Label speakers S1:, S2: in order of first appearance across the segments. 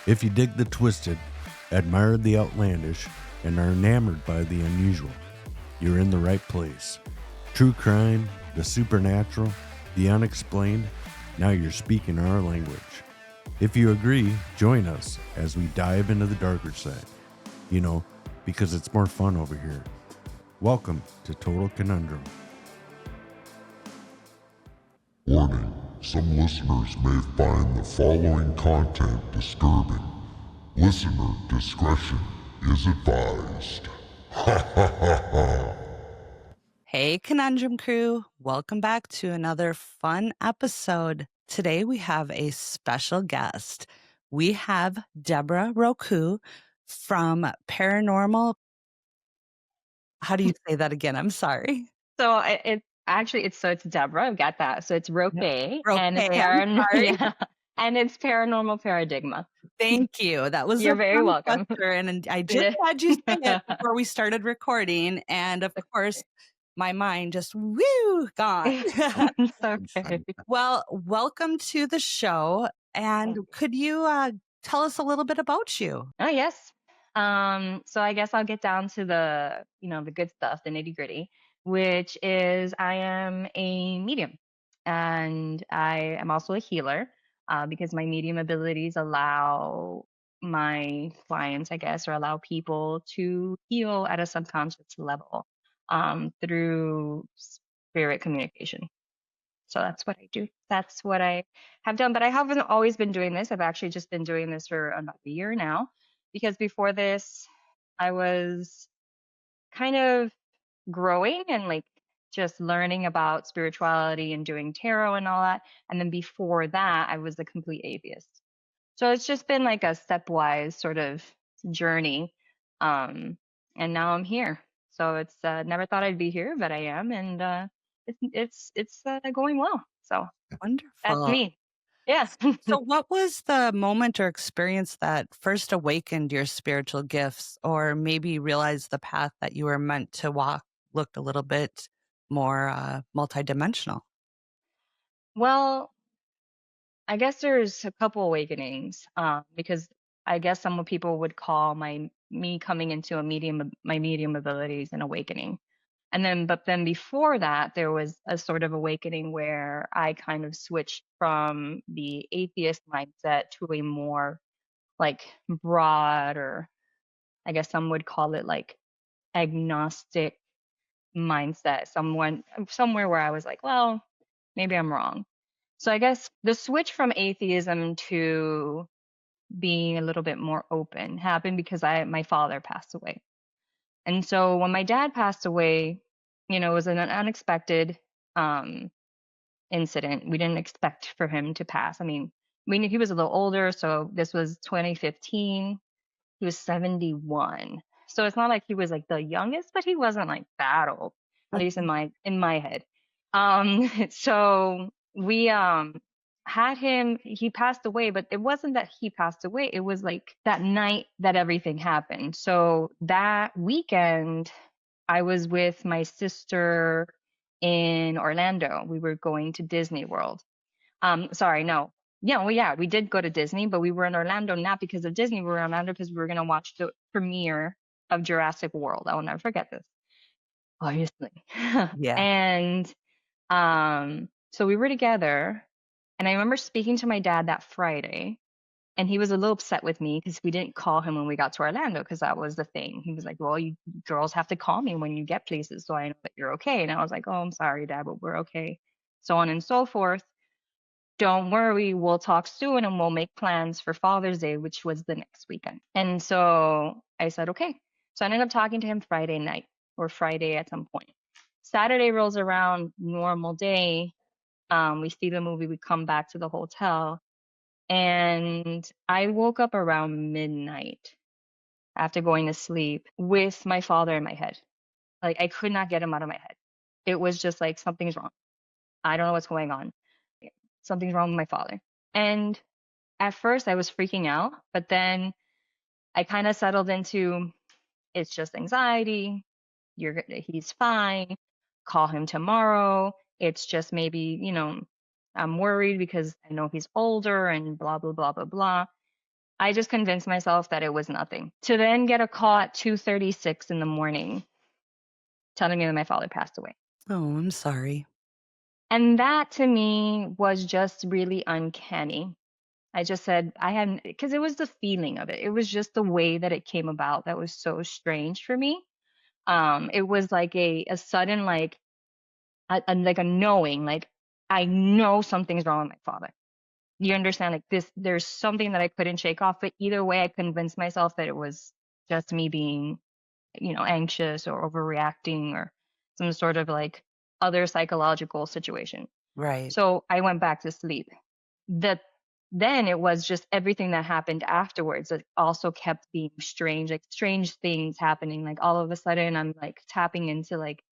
S1: If you dig the twisted, admire the outlandish, and are enamored by the unusual, you're in the right place. True crime, the supernatural, the unexplained, now you're speaking our language. If you agree, join us as we dive into the darker side. You know, because it's more fun over here. Welcome to Total Conundrum.
S2: Warning, some listeners may find the following content disturbing. Listener discretion is advised. Ha ha ha ha.
S3: Hey, Conundrum crew. Welcome back to another fun episode. Today we have a special guest. We have Deborah Roque from Paranormal. How do you say that again? I'm sorry.
S4: So it's Deborah. I've got that. So it's Roque,
S3: Roque,
S4: and it's
S3: I'm sorry.
S4: yeah, and it's Paranormal Paradigma.
S3: Thank you. That was
S4: You're
S3: a
S4: very
S3: tongue
S4: welcome.
S3: twister, and I just had you say it before we started recording, and of course, my mind just gone.
S4: It's okay.
S3: Well, welcome to the show, and could you tell us a little bit about you?
S4: Oh yes. So I guess I'll get down to the good stuff, the nitty gritty, which is I am a medium, and I am also a healer, because my medium abilities allow my clients, I guess, or allow people to heal at a subconscious level, through spirit communication. So that's what I do. That's what I have done. But I haven't always been doing this. I've actually just been doing this for about a year now, because before this, I was kind of growing and like just learning about spirituality and doing tarot and all that. And then before that, I was a complete atheist. So it's just been like a stepwise sort of journey. And now I'm here. So it's never thought I'd be here, but I am, and it's going well. So that's
S3: Wonderful.
S4: me. Yeah.
S3: So, what was the moment or experience that first awakened your spiritual gifts, or maybe realized the path that you were meant to walk looked a little bit more multidimensional?
S4: Well, I guess there's a couple awakenings, because I guess some people would call me coming into my medium abilities an awakening. But then before that, there was a sort of awakening where I kind of switched from the atheist mindset to a more like broad, or I guess some would call it like agnostic mindset. Somewhere where I was like, well, maybe I'm wrong. So I guess the switch from atheism to being a little bit more open happened because my father passed away. And so when my dad passed away, it was an unexpected um, incident. We didn't expect for him to pass. I mean, we knew he was a little older, so this was 2015. He was 71. So it's not like he was like the youngest, but he wasn't like that old, at least in my head. So we had him, he passed away, but it wasn't that he passed away. It was like that night that everything happened. So that weekend, I was with my sister in Orlando. We were going to Disney World. Sorry, no. Yeah, well, yeah, we did go to Disney, but we were in Orlando not because of Disney. We were in Orlando because we were going to watch the premiere of Jurassic World. I will never forget this, obviously.
S3: Yeah.
S4: And so we were together, and I remember speaking to my dad that Friday, and he was a little upset with me because we didn't call him when we got to Orlando, because that was the thing. He was like, well, you girls have to call me when you get places so I know that you're okay. And I was like, oh, I'm sorry, Dad, but we're okay. So on and so forth. Don't worry, we'll talk soon and we'll make plans for Father's Day, which was the next weekend. And so I said, okay. So I ended up talking to him Friday night, or Friday at some point. Saturday rolls around, normal day. We see the movie, we come back to the hotel, and I woke up around midnight after going to sleep with my father in my head. Like I could not get him out of my head. It was just like something's wrong. I don't know what's going on. Something's wrong with my father. And at first I was freaking out, but then I kind of settled into, it's just anxiety. He's fine. Call him tomorrow. It's just maybe, I'm worried because I know he's older and blah, blah, blah, blah, blah. I just convinced myself that it was nothing. To then get a call at 2:36 in the morning telling me that my father passed away.
S3: Oh, I'm sorry.
S4: And that to me was just really uncanny. I just said I hadn't, because it was the feeling of it. It was just the way that it came about that was so strange for me. It was like a sudden like a knowing, like I know something's wrong with my father. You understand? Like this, there's something that I couldn't shake off. But either way, I convinced myself that it was just me being, anxious or overreacting or some sort of like other psychological situation.
S3: Right.
S4: So I went back to sleep. That then it was just everything that happened afterwards that also kept being strange, like strange things happening. Like all of a sudden I'm like tapping into like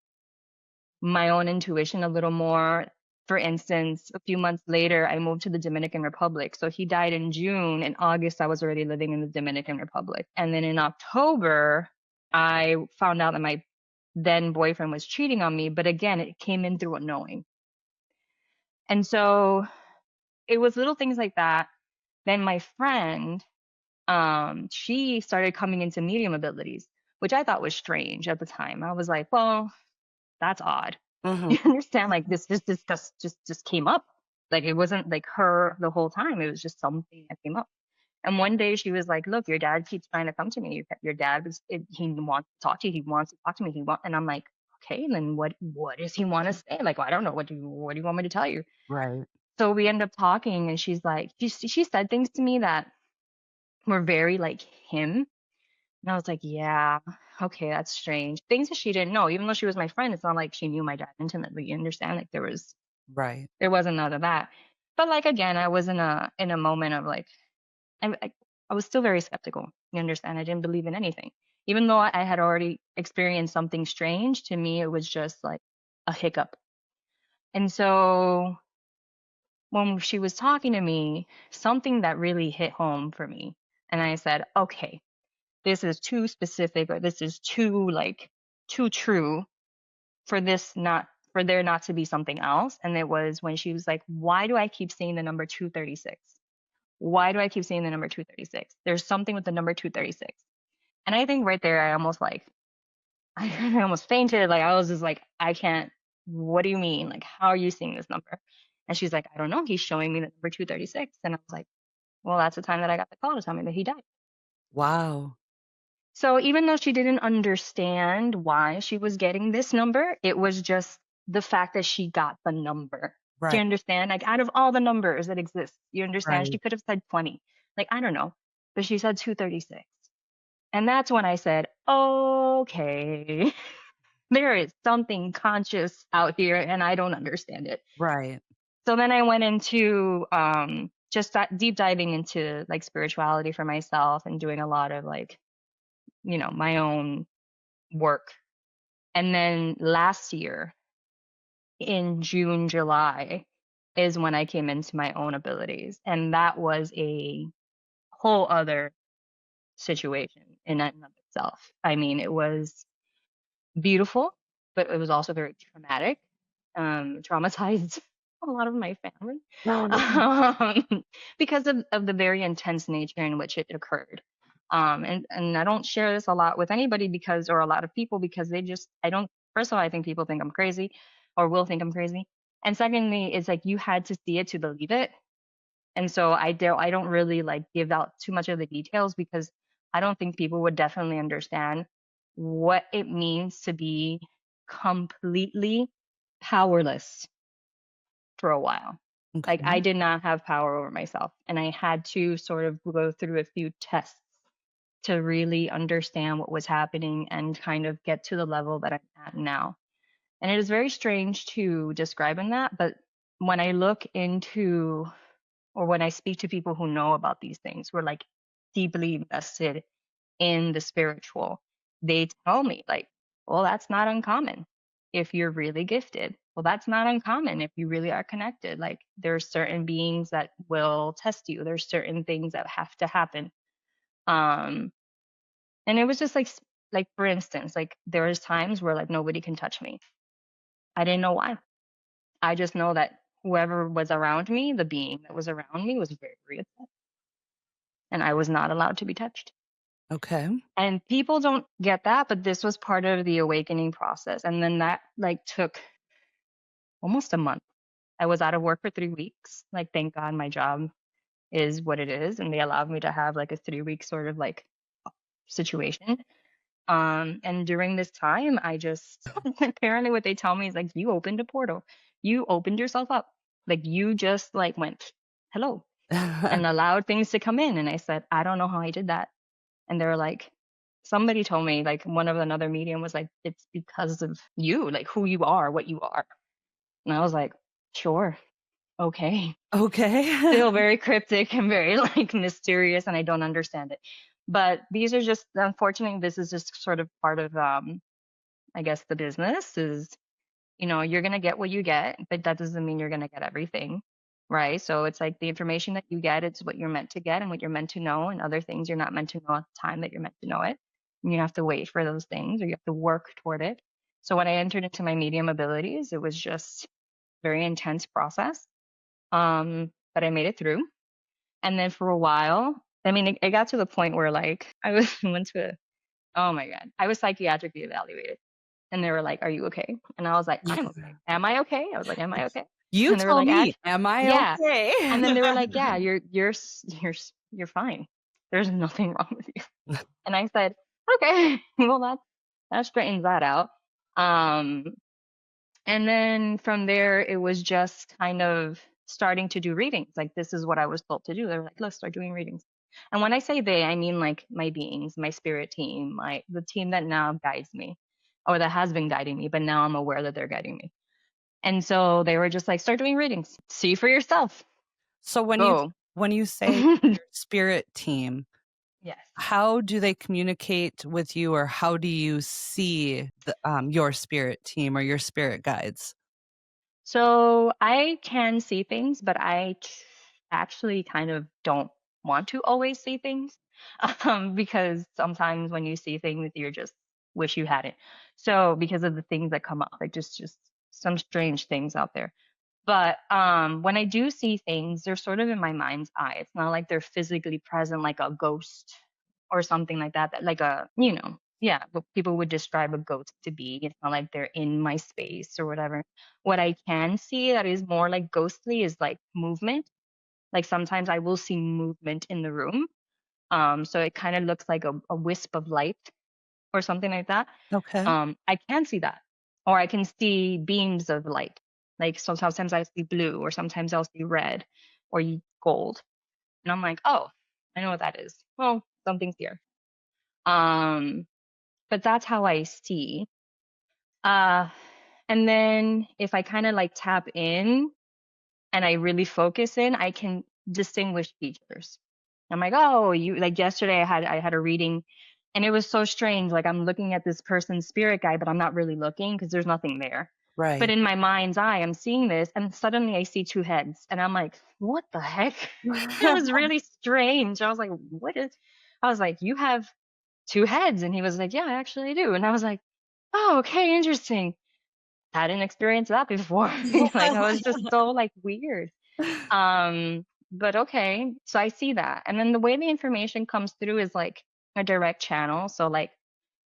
S4: my own intuition a little more. For instance, a few months later, I moved to the Dominican Republic. So he died in June. In August, I was already living in the Dominican Republic. And then in October, I found out that my then boyfriend was cheating on me. But again, it came in through a knowing. And so it was little things like that. Then my friend, she started coming into medium abilities, which I thought was strange at the time. I was like, well, that's odd.
S3: Mm-hmm.
S4: You understand? Like this just came up. Like it wasn't like her the whole time. It was just something that came up. And one day she was like, "Look, your dad keeps trying to come to me. Your dad he wants to talk to you. He wants to talk to me. And I'm like, okay, then what does he want to say? Like, well, I don't know. What do you want me to tell you?
S3: Right.
S4: So we end up talking, and she's like, she said things to me that were very like him. And I was like, yeah, okay, that's strange. Things that she didn't know, even though she was my friend, it's not like she knew my dad intimately. You understand? Like
S3: Right.
S4: there wasn't none of that. But like again, I was in a moment of like I, I I was still very skeptical. You understand? I didn't believe in anything. Even though I had already experienced something strange, to me it was just like a hiccup. And so when she was talking to me, something that really hit home for me. And I said, okay, this is too specific, or this is too true for this not for there not to be something else. And it was when she was like, why do I keep seeing the number 236? Why do I keep seeing the number 236? There's something with the number 236. And I think right there I almost like I almost fainted. Like I was just like, I can't, what do you mean? Like, how are you seeing this number? And she's like, I don't know. He's showing me the number 236. And I was like, well, that's the time that I got the call to tell me that he died.
S3: Wow.
S4: So even though she didn't understand why she was getting this number, it was just the fact that she got the number. Do you
S3: Right.
S4: understand? Like out of all the numbers that exist, you understand? She
S3: Right.
S4: could have said 20. Like, I don't know. But she said 236. And that's when I said, okay, there is something conscious out here and I don't understand it.
S3: Right.
S4: So then I went into just that deep diving into like spirituality for myself and doing a lot of like, my own work. And then last year in June, July is when I came into my own abilities. And that was a whole other situation in and of itself. I mean, it was beautiful, but it was also very traumatic, traumatized a lot of my family
S3: No, no.
S4: because of the very intense nature in which it occurred. And I don't share this a lot with anybody or a lot of people because I don't, first of all, I think people think I'm crazy or will think I'm crazy. And secondly, it's like you had to see it to believe it. And so I don't really like give out too much of the details because I don't think people would definitely understand what it means to be completely powerless for a while. Like I
S3: Okay.
S4: did not have power over myself and I had to sort of go through a few tests to really understand what was happening and kind of get to the level that I'm at now. And it is very strange to describe in that, but when I look into or when I speak to people who know about these things, who are like deeply invested in the spiritual, they tell me, like, well, that's not uncommon if you're really gifted. Well, that's not uncommon if you really are connected. Like, there's certain beings that will test you, there's certain things that have to happen. Um, and it was just like for instance, like there was times where like nobody can touch me. I didn't know why. I just know that whoever was around me, the being that was around me, was very, very upset. and I was not allowed to be touched.
S3: Okay.
S4: And people don't get that, but this was part of the awakening process. And then that like took almost a month. I was out of work for 3 weeks. Like, thank God my job is what it is, and they allowed me to have like a 3 week sort of like situation. And during this time, I just apparently what they tell me is like, you opened a portal, you opened yourself up, like you just like went hello and allowed things to come in. And I said, I don't know how I did that. And they were like, somebody told me, like one of another medium was like, it's because of you, like who you are, what you are. And I was like, sure, okay.
S3: Okay.
S4: Still very cryptic and very like mysterious, and I don't understand it. But these are just, unfortunately, this is just sort of part of I guess the business is, you're gonna get what you get, but that doesn't mean you're gonna get everything. Right. So it's like the information that you get, it's what you're meant to get and what you're meant to know, and other things you're not meant to know at the time that you're meant to know it. And you have to wait for those things, or you have to work toward it. So when I entered into my medium abilities, it was just very intense process. But I made it through. And then for a while, I mean, it got to the point where like I was went to oh my God, I was psychiatrically evaluated. And they were like, "Are you okay?" And I was like, "I'm okay. Am I okay?" I was like, "Am I okay?"
S3: You
S4: And they were
S3: tell
S4: like,
S3: me, am I
S4: yeah."
S3: okay?
S4: And then they were like, "Yeah, you're fine. There's nothing wrong with you." And I said, "Okay, well that straightens that out." Um, and then from there, it was just kind of starting to do readings. Like, this is what I was told to do. They were like, let's start doing readings. And when I say they, I mean like my beings, my spirit team, the team that now guides me, or that has been guiding me, but now I'm aware that they're guiding me. And so they were just like, start doing readings. See for yourself.
S3: So
S4: Go.
S3: when you say your spirit team,
S4: Yes.
S3: how do they communicate with you, or how do you see your spirit team or your spirit guides?
S4: So I can see things, but actually kind of don't want to always see things, because sometimes when you see things, you're just wish you hadn't. So because of the things that come up, like just some strange things out there. But when I do see things, they're sort of in my mind's eye. It's not like they're physically present, like a ghost or something like that. That like yeah, what people would describe a ghost to be. It's not like they're in my space or whatever. What I can see that is more like ghostly is like movement. Like sometimes I will see movement in the room. So it kind of looks like a wisp of light or something like that.
S3: Okay.
S4: I can see that, or I can see beams of light. Like sometimes I see blue, or sometimes I'll see red or gold, and I'm like, oh, I know what that is. Well, something's here. Um, but that's how I see. Uh, and then if I kind of like tap in and I really focus in, I can distinguish features. I'm like, oh, you like yesterday I had a reading and it was so strange. Like I'm looking at this person's spirit guide, but I'm not really looking because there's nothing there. But
S3: Right.
S4: in my mind's eye, I'm seeing this and suddenly I see two heads and I'm like, what the heck? It was really strange. I was like, I was like, you have two heads? And he was like, yeah, actually I do. And I was like, oh, okay, interesting. Hadn't experienced that before. Like I was just so like weird. But okay, so I see that. And then the way the information comes through is like a direct channel. So like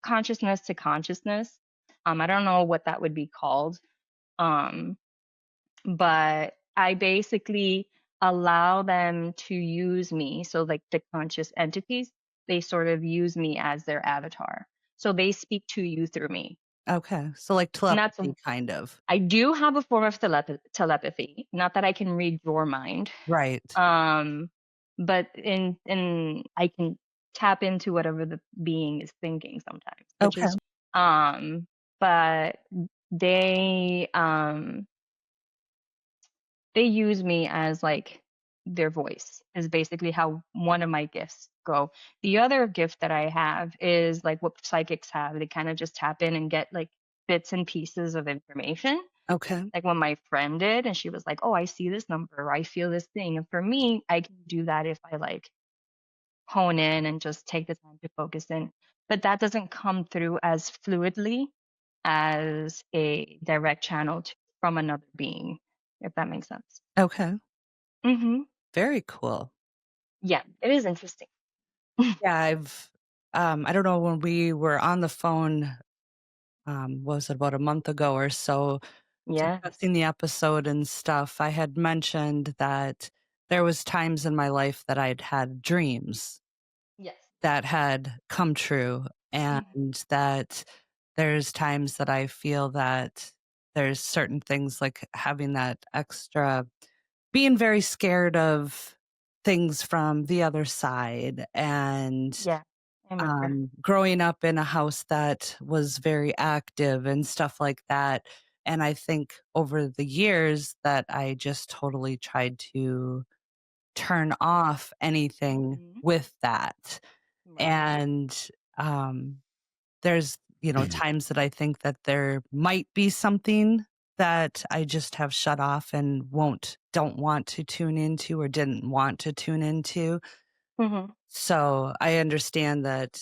S4: consciousness to consciousness. I don't know what that would be called. Um, but I basically allow them to use me. So like the conscious entities, they sort of use me as their avatar. So they speak to you through me.
S3: Okay. So like
S4: And that's
S3: telepathy, kind of.
S4: I do have a form of telepathy. Not that I can read your mind.
S3: Right.
S4: Um, but in I can tap into whatever the being is thinking sometimes, which
S3: Okay.
S4: is um, but they um they use me as like their voice is basically how one of my gifts go. The other gift that I have is like what psychics have. They kind of just tap in and get like bits and pieces of information.
S3: Okay.
S4: Like when my friend did, and she was like, "Oh, I see this number, or I feel this thing." And for me, I can do that if I like hone in and just take the time to focus in. But that doesn't come through as fluidly as a direct channel from another being, if that makes sense.
S3: Okay.
S4: Hmm.
S3: Very cool.
S4: Yeah, it is interesting.
S3: Yeah, I don't know, when we were on the phone, what was it, about a month ago or so,
S4: Yeah.
S3: discussing the episode and stuff, I had mentioned that there was times in my life that I'd had dreams
S4: Yes.
S3: that had come true, and
S4: Mhm.
S3: that there's times that I feel that there's certain things, like having that extra, being very scared of things from the other side, and
S4: Yeah. I remember.
S3: growing up in a house that was very active and stuff like that. And I think over the years that I just totally tried to turn off anything
S4: Mhm.
S3: with that.
S4: Right.
S3: And um, there's, times that I think that there might be something that I just have shut off and don't want to tune into or didn't want to tune into.
S4: Mhm.
S3: So I understand that,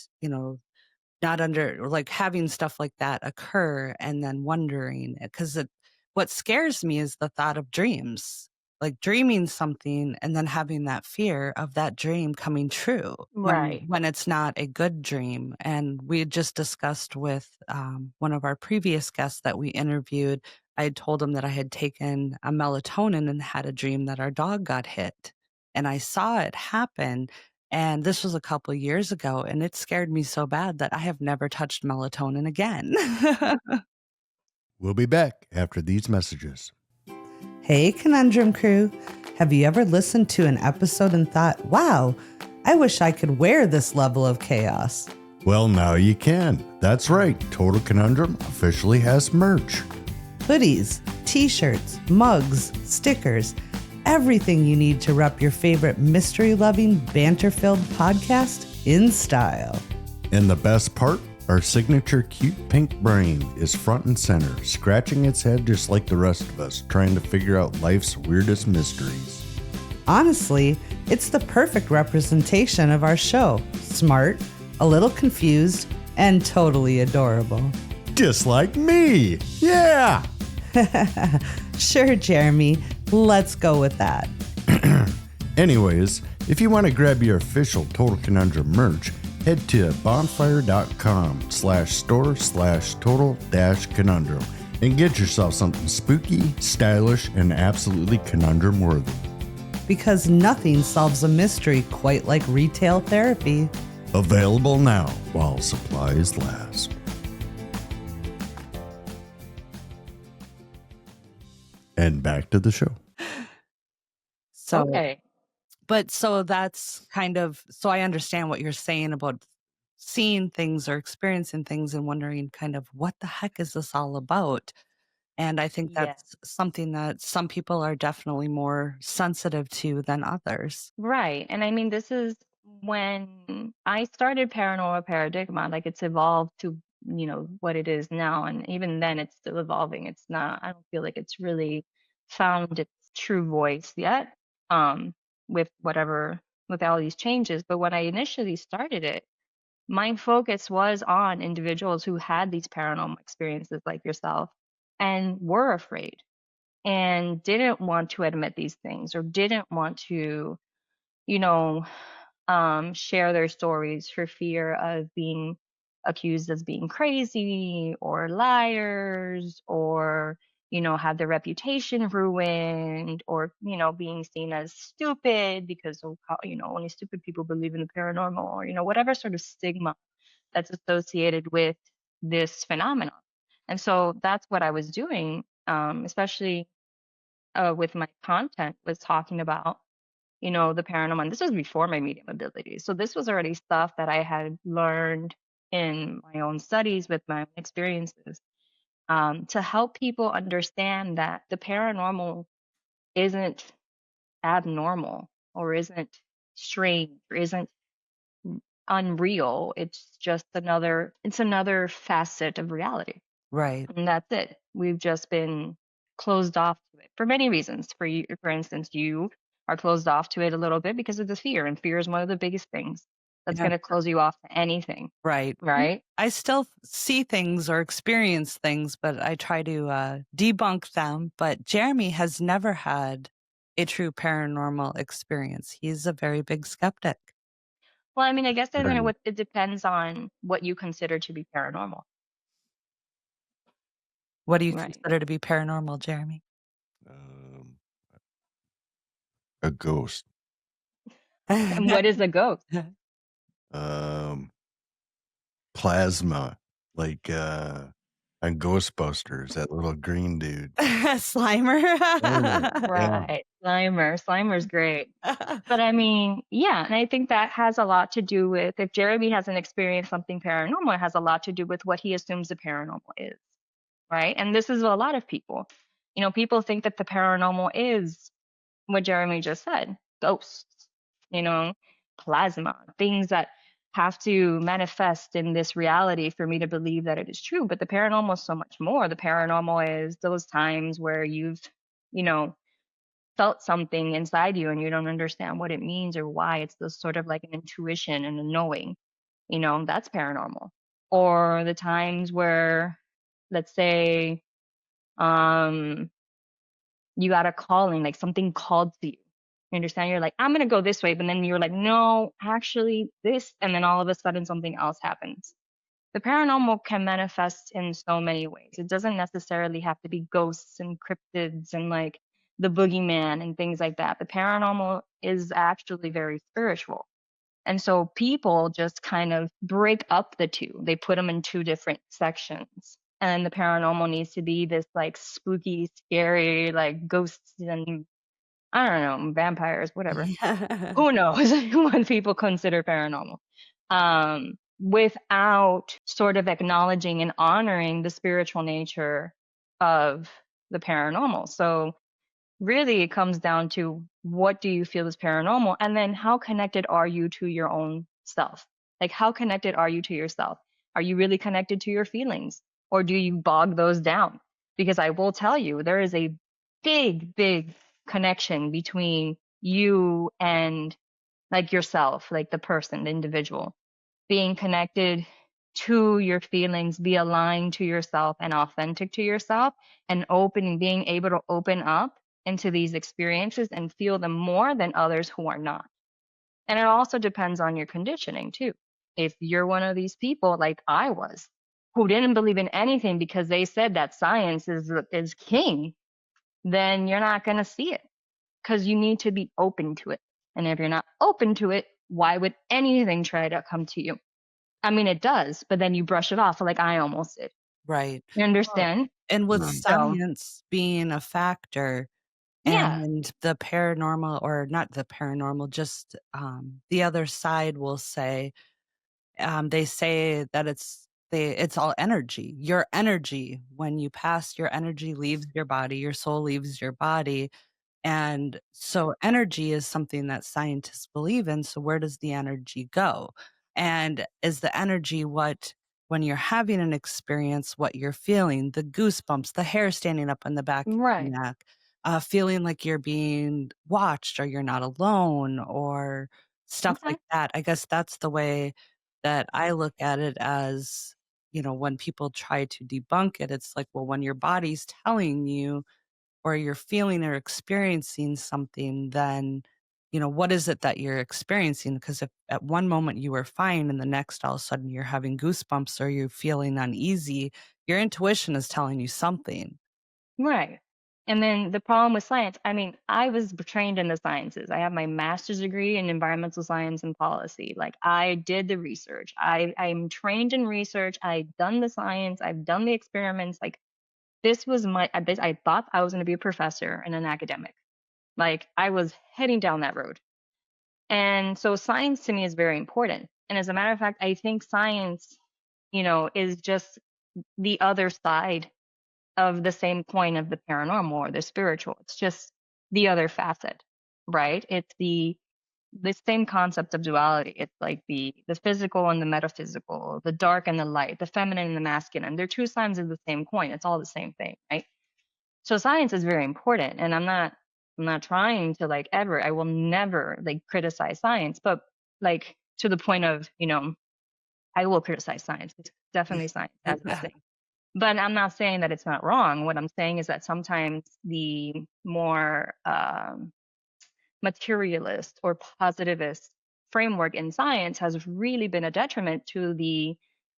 S3: not under, like, having stuff like that occur and then wondering, because what scares me is the thought of dreams, like dreaming something and then having that fear of that dream coming true
S4: Right.
S3: when it's not a good dream. And we had just discussed with one of our previous guests that we interviewed. I had told him that I had taken a melatonin and had a dream that our dog got hit, and I saw it happen, and this was a couple of years ago, and it scared me so bad that I have never touched melatonin again.
S1: We'll be back after these messages.
S3: Hey, Conundrum Crew. Have you ever listened to an episode and thought, wow, I wish I could wear this level of chaos?
S1: Well, now you can. That's right. Total Conundrum officially has merch.
S3: Hoodies, t-shirts, mugs, stickers, everything you need to rep your favorite mystery-loving, banter-filled podcast in style.
S1: And the best part, our signature cute pink brain is front and center, scratching its head just like the rest of us, trying to figure out life's weirdest mysteries.
S3: Honestly, it's the perfect representation of our show. Smart, a little confused, and totally adorable.
S1: Just like me! Yeah!
S3: Sure, Jeremy. Let's go with that.
S1: Anyways, if you want to grab your official Total Conundrum merch, head to bonfire.com/store/total-conundrum and get yourself something spooky, stylish, and absolutely conundrum worthy.
S3: Because nothing solves a mystery quite like retail therapy.
S1: Available now while supplies last. And back to the show.
S3: So,
S4: Okay.
S3: but so that's kind of, so I understand what you're saying about seeing things or experiencing things and wondering kind of what the heck is this all about? And I think
S4: Yeah.
S3: that's something that some people are definitely more sensitive to than others.
S4: Right. And I mean, this is when I started Paranormal Paradigma, like it's evolved to, what it is now. And even then, it's still evolving. It's not, I don't feel like it's really found its true voice yet, um, with with all these changes. But when I initially started it, my focus was on individuals who had these paranormal experiences like yourself and were afraid and didn't want to admit these things or didn't want to, you know, share their stories for fear of being accused as being crazy or liars or, have their reputation ruined or, being seen as stupid because of how, only stupid people believe in the paranormal or, whatever sort of stigma that's associated with this phenomenon. And so that's what I was doing, especially with my content, was talking about, the paranormal. And this was before my medium ability. So this was already stuff that I had learned in my own studies with my own experiences, to help people understand that the paranormal isn't abnormal or isn't strange or isn't unreal. It's another facet of reality.
S3: Right.
S4: And that's it. We've just been closed off to it for many reasons. For you, for instance, you are closed off to it a little bit because of the fear, and fear is one of the biggest things that's
S3: Yeah.
S4: going to close you off to anything,
S3: Right.
S4: right?
S3: I still see things or experience things, but I try to debunk them. But Jeremy has never had a true paranormal experience. He's a very big skeptic.
S4: Well, I mean, I guess then
S1: Very.
S4: it depends on what you consider to be paranormal.
S3: What do you
S4: Right.
S3: consider to be paranormal, Jeremy?
S1: Um, a ghost.
S4: And what is a ghost?
S1: Um, Plasma, like on Ghostbusters, that little green dude.
S3: Slimer.
S1: Yeah.
S4: Right. Slimer's great. But I mean, yeah, and I think that has a lot to do with if Jeremy hasn't experienced something paranormal, it has a lot to do with what he assumes the paranormal is, right? And this is a lot of people. People think that the paranormal is what Jeremy just said, ghosts, you know, plasma, things that have to manifest in this reality for me to believe that it is true. But the paranormal is so much more. The paranormal is those times where you've, you know, felt something inside you and you don't understand what it means or why. It's this sort of like an intuition and a knowing, that's paranormal. Or the times where, let's say, um, you got a calling, like something called to you. You understand? You're like, I'm gonna go this way, but then you're like, no, actually this, and then all of a sudden something else happens. The paranormal can manifest in so many ways. It doesn't necessarily have to be ghosts and cryptids and like the boogeyman and things like that. The paranormal is actually very spiritual. And so people just kind of break up the two. They put them in two different sections. And the paranormal needs to be this like spooky, scary, like ghosts and I don't know, vampires, whatever. Who knows what people consider paranormal? Without sort of acknowledging and honoring the spiritual nature of the paranormal. So really it comes down to what do you feel is paranormal and then how connected are you to your own self? Like how connected are you to yourself? Are you really connected to your feelings or do you bog those down? Because I will tell you there is a big connection between you and like yourself, like the person, the individual. Being connected to your feelings, be aligned to yourself and authentic to yourself, and being able to open up into these experiences and feel them more than others who are not. And it also depends on your conditioning too. If you're one of these people like I was, who didn't believe in anything because they said that science is king, then you're not going to see it because you need to be open to it. And if you're not open to it, why would anything try to come to you? I mean, it does, but then you brush it off like I almost did.
S3: Right.
S4: You understand?
S3: And with
S4: So,
S3: science being a factor
S4: yeah,
S3: and the paranormal, or not the paranormal, just the other side will say, they say that it's all energy. Your energy, when you pass, your energy leaves your body, your soul leaves your body. And so energy is something that scientists believe in. So where does the energy go? And is the energy when you're having an experience, what you're feeling, the goosebumps, the hair standing up on the back of your
S4: right.
S3: neck, feeling like you're being watched or you're not alone or stuff
S4: Okay.
S3: like that. I guess that's the way that I look at it as, when people try to debunk it, it's like, well, when your body's telling you or you're feeling or experiencing something, then, what is it that you're experiencing? Because if at one moment you were fine and the next all of a sudden you're having goosebumps or you're feeling uneasy, your intuition is telling you something.
S4: Right. And then the problem with science, I mean, I was trained in the sciences. I have my master's degree in environmental science and policy. Like I did the research. I'm trained in research. I've done the science. I've done the experiments. Like this was I thought I was going to be a professor and an academic. Like I was heading down that road. And so science to me is very important. And as a matter of fact, I think science, is just the other side of the same coin of the paranormal or the spiritual. It's just the other facet, right? It's the same concept of duality. It's like the physical and the metaphysical, the dark and the light, the feminine and the masculine. They're two sides of the same coin. It's all the same thing, right? So science is very important, and I'm not trying to like ever. I will never like criticize science, but like to the point of I will criticize science. It's definitely science has its thing. But I'm not saying that it's not wrong. What I'm saying is that sometimes the more materialist or positivist framework in science has really been a detriment to the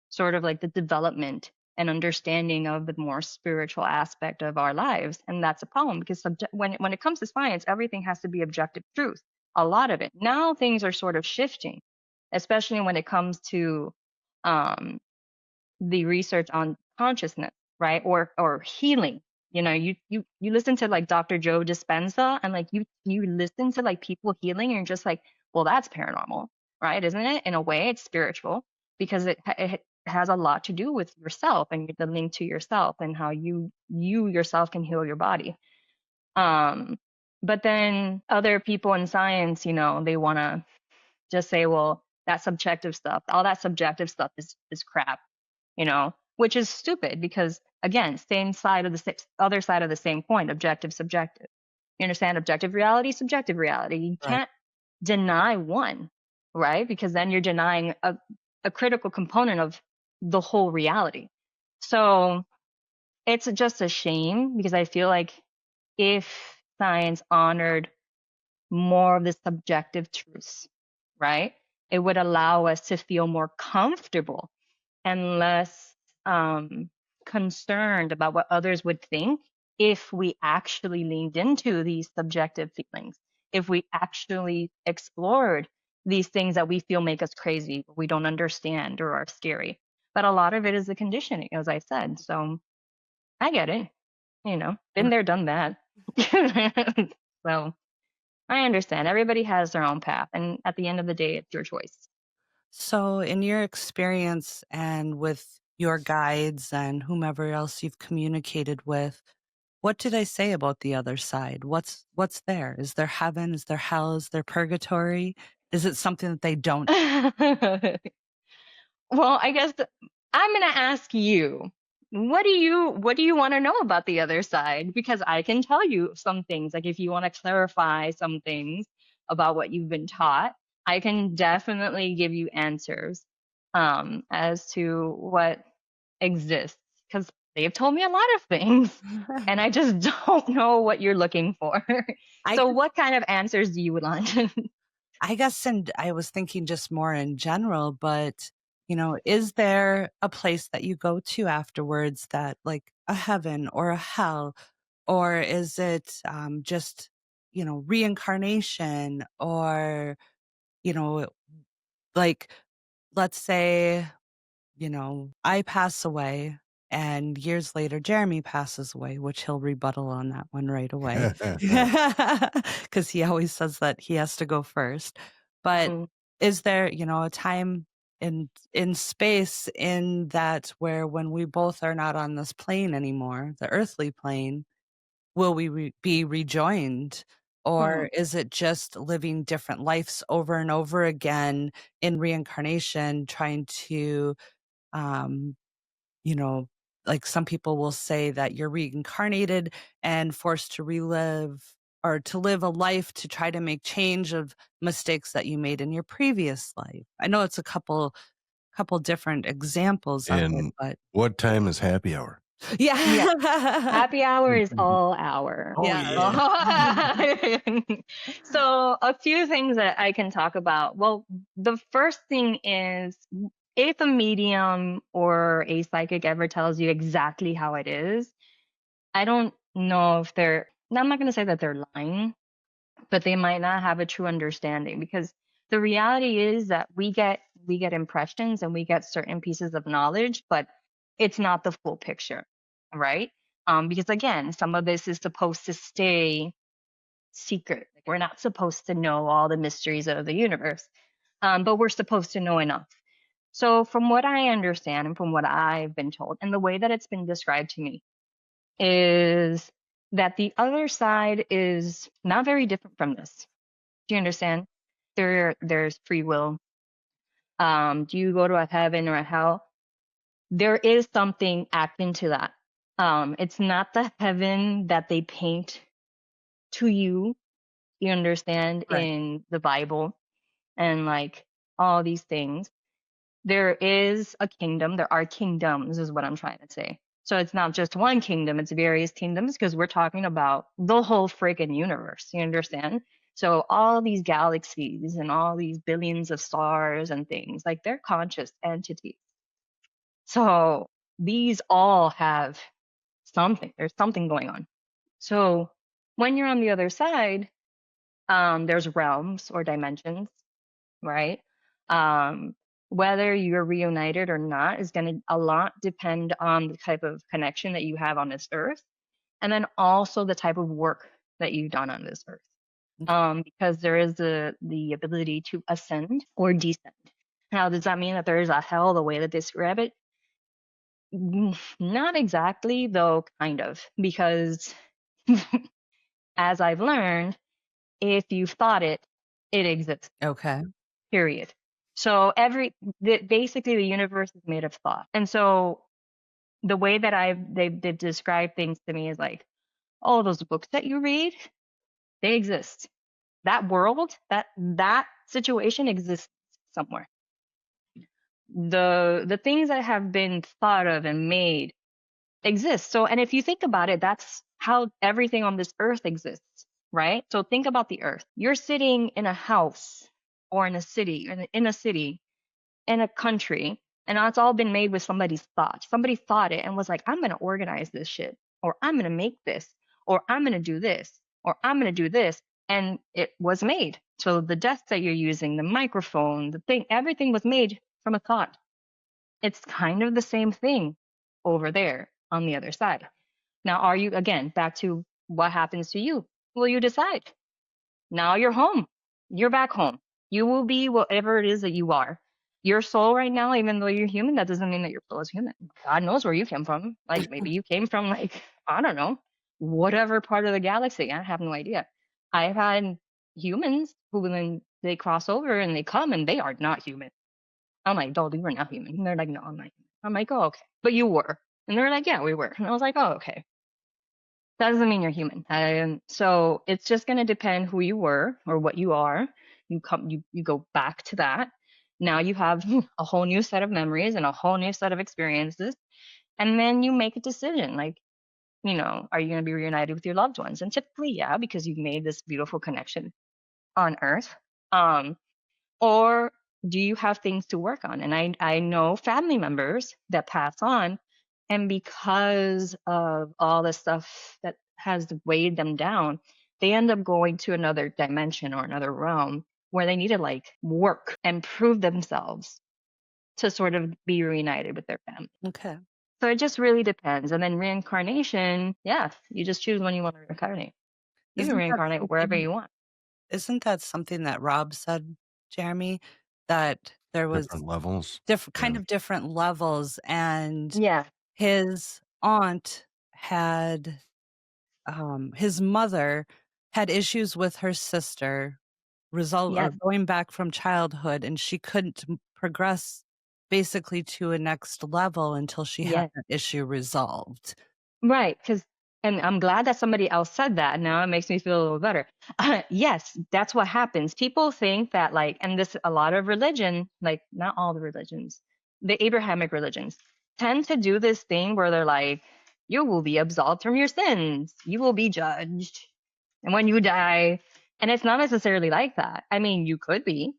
S4: sort of like the development and understanding of the more spiritual aspect of our lives. And that's a problem because when it comes to science, everything has to be objective truth, a lot of it. Now things are sort of shifting, especially when it comes to um, the research on consciousness, right? Or healing. You know, you listen to like Dr. Joe Dispenza and like you listen to like people healing and you're just like, well, that's paranormal, right? Isn't it? In a way, it's spiritual because it has a lot to do with yourself and the link to yourself and how you yourself can heal your body. Um, but then other people in science, you know, they want to just say, well, that subjective stuff, all that subjective stuff is crap, you know, which is stupid because again, same side of the other side of the same coin, objective, subjective. You understand? Objective reality, subjective reality. You
S3: Right.
S4: can't deny one, right? Because then you're denying a critical component of the whole reality. So it's just a shame because I feel like if science honored more of the subjective truths, right, it would allow us to feel more comfortable and less concerned about what others would think if we actually leaned into these subjective feelings, if we actually explored these things that we feel make us crazy, we don't understand or are scary. But a lot of it is the conditioning, as I said. So I get it, you know, been there, done that. So I understand. Everybody has their own path. And at the end of the day, it's your choice.
S3: So, in your experience and with your guides and whomever else you've communicated with, what do they say about the other side? What's there? Is there heaven? Is there hell? Is there purgatory? Is it something that they don't?
S4: Well, I guess I'm going to ask you, what do you want to know about the other side? Because I can tell you some things. Like if you want to clarify some things about what you've been taught, I can definitely give you answers as to what exists because they've told me a lot of things and I just don't know what you're looking for.
S3: I
S4: So what kind of answers do you want?
S3: I guess, and I was thinking just more in general, but is there a place that you go to afterwards that like a heaven or a hell, or is it just, reincarnation or, you know, like, let's say, I pass away and years later Jeremy passes away, which he'll rebuttal on that one right away. Because he always says that he has to go first. But
S4: Mm.
S3: is there, a time in space in that where when we both are not on this plane anymore, the earthly plane, will we be rejoined?
S4: Hmm.
S3: Or is it just living different lives over and over again in reincarnation, trying to um, you know, like some people will say that you're reincarnated and forced to relive or to live a life to try to make change of mistakes that you made in your previous life. I know it's a couple different examples of it,
S1: And
S3: but
S1: what time is happy hour?
S4: Yeah.
S3: yeah.
S4: Happy hour is all hour.
S1: Oh,
S3: Yeah.
S4: So a few things that I can talk about. Well, the first thing is if a medium or a psychic ever tells you exactly how it is, I don't know if I'm not going to say that they're lying, but they might not have a true understanding because the reality is that we get impressions and we get certain pieces of knowledge, but it's not the full picture, right? Because again, some of this is supposed to stay secret. Like we're not supposed to know all the mysteries of the universe, but we're supposed to know enough. So from what I understand and from what I've been told and the way that it's been described to me is that the other side is not very different from this. Do you understand? There's free will. Do you go to a heaven or a hell? There is something akin to that. It's not the heaven that they paint to you. You understand
S3: Right.
S4: in the Bible and like all these things. There is a kingdom. There are kingdoms, is what I'm trying to say. So it's not just one kingdom, it's various kingdoms because we're talking about the whole freaking universe. You understand? So all these galaxies and all these billions of stars and things, like they're conscious entities. So these all have something. There's something going on. So when you're on the other side, there's realms or dimensions, right? Whether you're reunited or not is going to a lot depend on the type of connection that you have on this earth, and then also the type of work that you've done on this earth. Because there is the ability to ascend or descend. Now, does that mean that there is a hell the way that they describe it? Not exactly, though, kind of, because as I've learned, if you've thought it, it exists.
S3: Okay.
S4: Period. So basically the universe is made of thought. And so the way that they've described things to me is like, oh, those books that you read, they exist. That world, that situation exists somewhere. The things that have been thought of and made exist. So, and if you think about it, that's how everything on this earth exists, right? So think about the earth. You're sitting in a house or in a city, in a country, and it's all been made with somebody's thought. Somebody thought it and was like, I'm going to organize this shit, or I'm going to make this, or I'm going to do this, or I'm going to do this. And it was made. So the desk that you're using, the microphone, the thing, everything was made from a thought. It's kind of the same thing over there on the other side. Now, are you, again, back to what happens to you? Well, you decide. Now you're home. You're back home. You will be whatever it is that you are. Your soul right now, even though you're human, that doesn't mean that your soul is human. God knows where you came from. Like maybe you came from like, I don't know, whatever part of the galaxy. I have no idea. I've had humans who then they cross over and they come and they are not human. I'm like, oh, you were not human. And they're like, no, I'm not human. I'm like, oh, okay. But you were. And they're like, yeah, we were. And I was like, oh, okay. That doesn't mean you're human. So it's just going to depend who you were or what you are. You go back to that. Now you have a whole new set of memories and a whole new set of experiences. And then you make a decision like, are you going to be reunited with your loved ones? And typically, yeah, because you've made this beautiful connection on Earth. Or do you have things to work on? And I know family members that pass on, and because of all the stuff that has weighed them down, they end up going to another dimension or another realm where they need to like work and prove themselves to sort of be reunited with their family.
S3: Okay.
S4: So it just really depends. And then reincarnation, yeah, you just choose when you want to reincarnate. You can
S3: Isn't that
S4: reincarnate wherever
S3: something-
S4: you want.
S3: Isn't that something that Rob said, Jeremy? That there was
S1: Different levels.
S3: kind of different levels, and
S4: Yeah.
S3: his aunt had his mother had issues with her sister
S4: Yes.
S3: going back from childhood, and she couldn't progress basically to a next level until she had
S4: Yes.
S3: that issue resolved.
S4: Right, and I'm glad that somebody else said that. Now it makes me feel a little better. Yes, that's what happens. People think that like, and this a lot of religion, like not all the religions, the Abrahamic religions tend to do this thing where they're like, you will be absolved from your sins, you will be judged, and when you die, and it's not necessarily like that. I mean, you could be,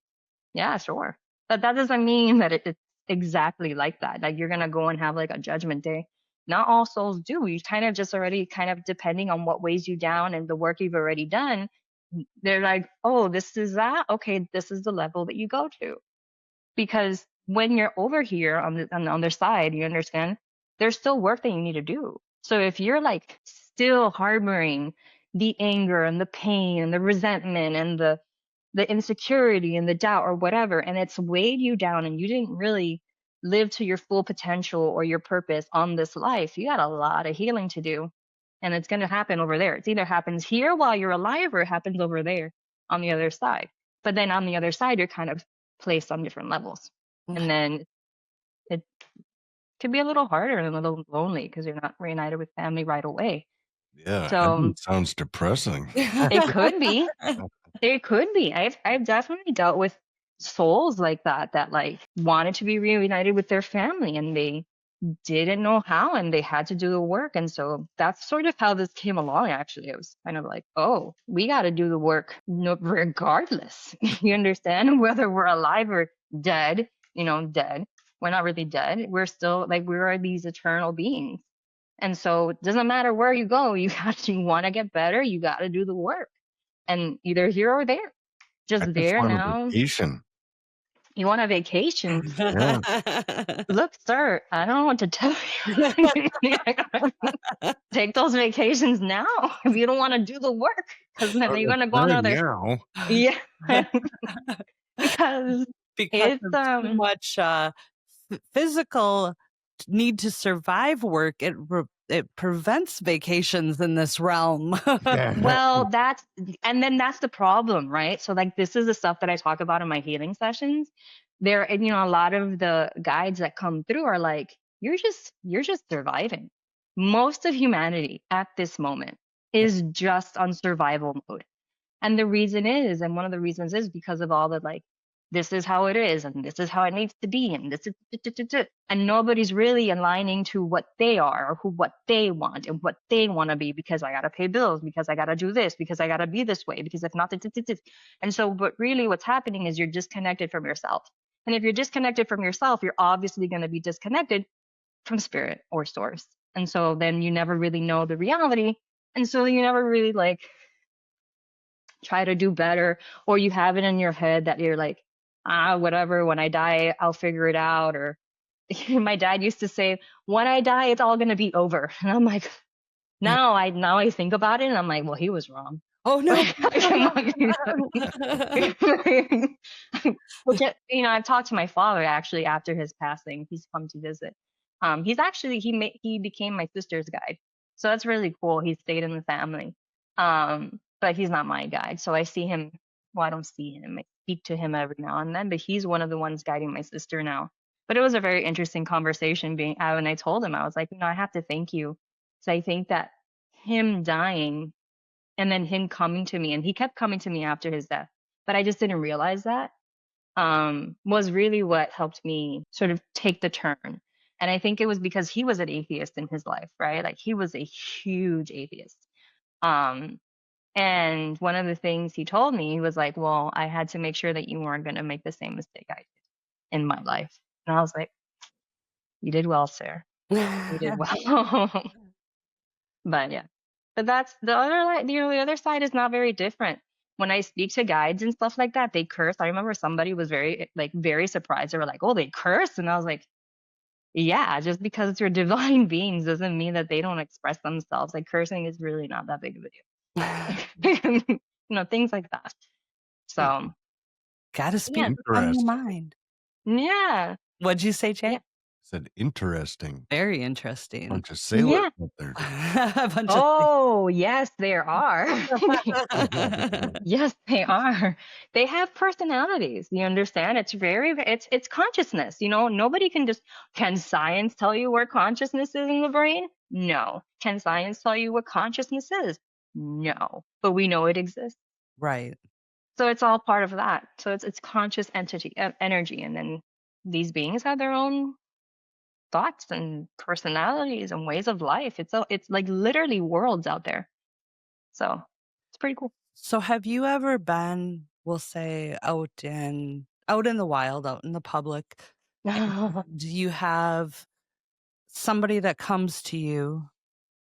S4: yeah, sure, but that doesn't mean that it's exactly like that. Like you're gonna go and have like a judgment day. Not all souls do. You kind of just already kind of depending on what weighs you down and the work you've already done. They're like, oh, this is that. Okay, this is the level that you go to. Because when you're over here on the other side, you understand there's still work that you need to do. So if you're like still harboring the anger and the pain and the resentment and the insecurity and the doubt or whatever, and it's weighed you down and you didn't really live to your full potential or your purpose on this life, you got a lot of healing to do. And it's going to happen over there. It either happens here while you're alive or it happens over there on the other side. But then on the other side, you're kind of placed on different levels. And then it could be a little harder and a little lonely because you're not reunited with family right away.
S1: Yeah,
S4: So
S1: heaven sounds depressing.
S4: it could be. It could be. I've definitely dealt with souls like that like wanted to be reunited with their family, and they didn't know how, and they had to do the work. And so that's sort of how this came along. Actually, it was kind of like, oh, we got to do the work regardless. You understand? Whether we're alive or dead, dead. We're not really dead. We're still like, we are these eternal beings. And so it doesn't matter where you go, you want to get better, you got to do the work. And either here or there,
S1: I
S4: just
S1: just
S4: there
S1: want a
S4: now.
S1: vacation.
S4: You want a vacation?
S1: Yeah.
S4: Look, sir, I don't know what to tell you. Take those vacations now if you don't want to do the work, because then you're going to go
S1: Right
S4: another.
S1: now.
S4: Yeah. Because it's
S3: of too much physical need to survive work, it prevents vacations in this realm.
S4: well, that's the problem, right? So like, this is the stuff that I talk about in my healing sessions. There, and a lot of the guides that come through are like, you're just surviving. Most of humanity at this moment is just on survival mode. And the reason is, and one of the reasons is because of all the like, this is how it is, and this is how it needs to be, and this is, and nobody's really aligning to what they are, or what they want, and what they want to be, because I gotta pay bills, because I gotta do this, because I gotta be this way, because if not, and so, but really what's happening is you're disconnected from yourself. And if you're disconnected from yourself, you're obviously going to be disconnected from spirit or source. And so then you never really know the reality. And so you never really like try to do better, or you have it in your head that you're like, whatever, when I die, I'll figure it out. Or my dad used to say, when I die, it's all going to be over. And I'm like, now I think about it and I'm like, well, he was wrong.
S3: Oh no.
S4: Which, I've talked to my father actually after his passing. He's come to visit. He's actually, he became my sister's guide. So that's really cool. He stayed in the family. But he's not my guide. So I see him, well, I don't see him. I speak to him every now and then, but he's one of the ones guiding my sister now. But it was a very interesting conversation being out, and I told him, I was like, I have to thank you. So I think that him dying and then him coming to me, and he kept coming to me after his death, but I just didn't realize that, was really what helped me sort of take the turn. And I think it was because he was an atheist in his life, right? Like, he was a huge atheist. And one of the things he told me, he was like, well, I had to make sure that you weren't going to make the same mistake I did in my life. And I was like, you did well, sir. You did well. But yeah, but that's the other, the other side is not very different. When I speak to guides and stuff like that, they curse. I remember somebody was very surprised. They were like, oh, they curse. And I was like, yeah, just because you're divine beings doesn't mean that they don't express themselves. Like, cursing is really not that big of a deal. Things like that. So
S3: gotta speak
S4: yeah.
S3: from your mind.
S4: Yeah.
S3: What'd you say, Jay?
S4: Yeah.
S1: Said interesting.
S3: Very interesting.
S1: Bunch of sailors up there.
S4: Oh, yes, there are. Yes, they are. They have personalities. You understand? It's consciousness. Nobody can science tell you where consciousness is in the brain? No. Can science tell you what consciousness is? No. But we know it exists.
S3: Right.
S4: So it's all part of that. So it's conscious energy. And then these beings have their own thoughts and personalities and ways of life. It's like literally worlds out there. So it's pretty cool.
S3: So have you ever been, we'll say, out in the wild, out in the public? Do you have somebody that comes to you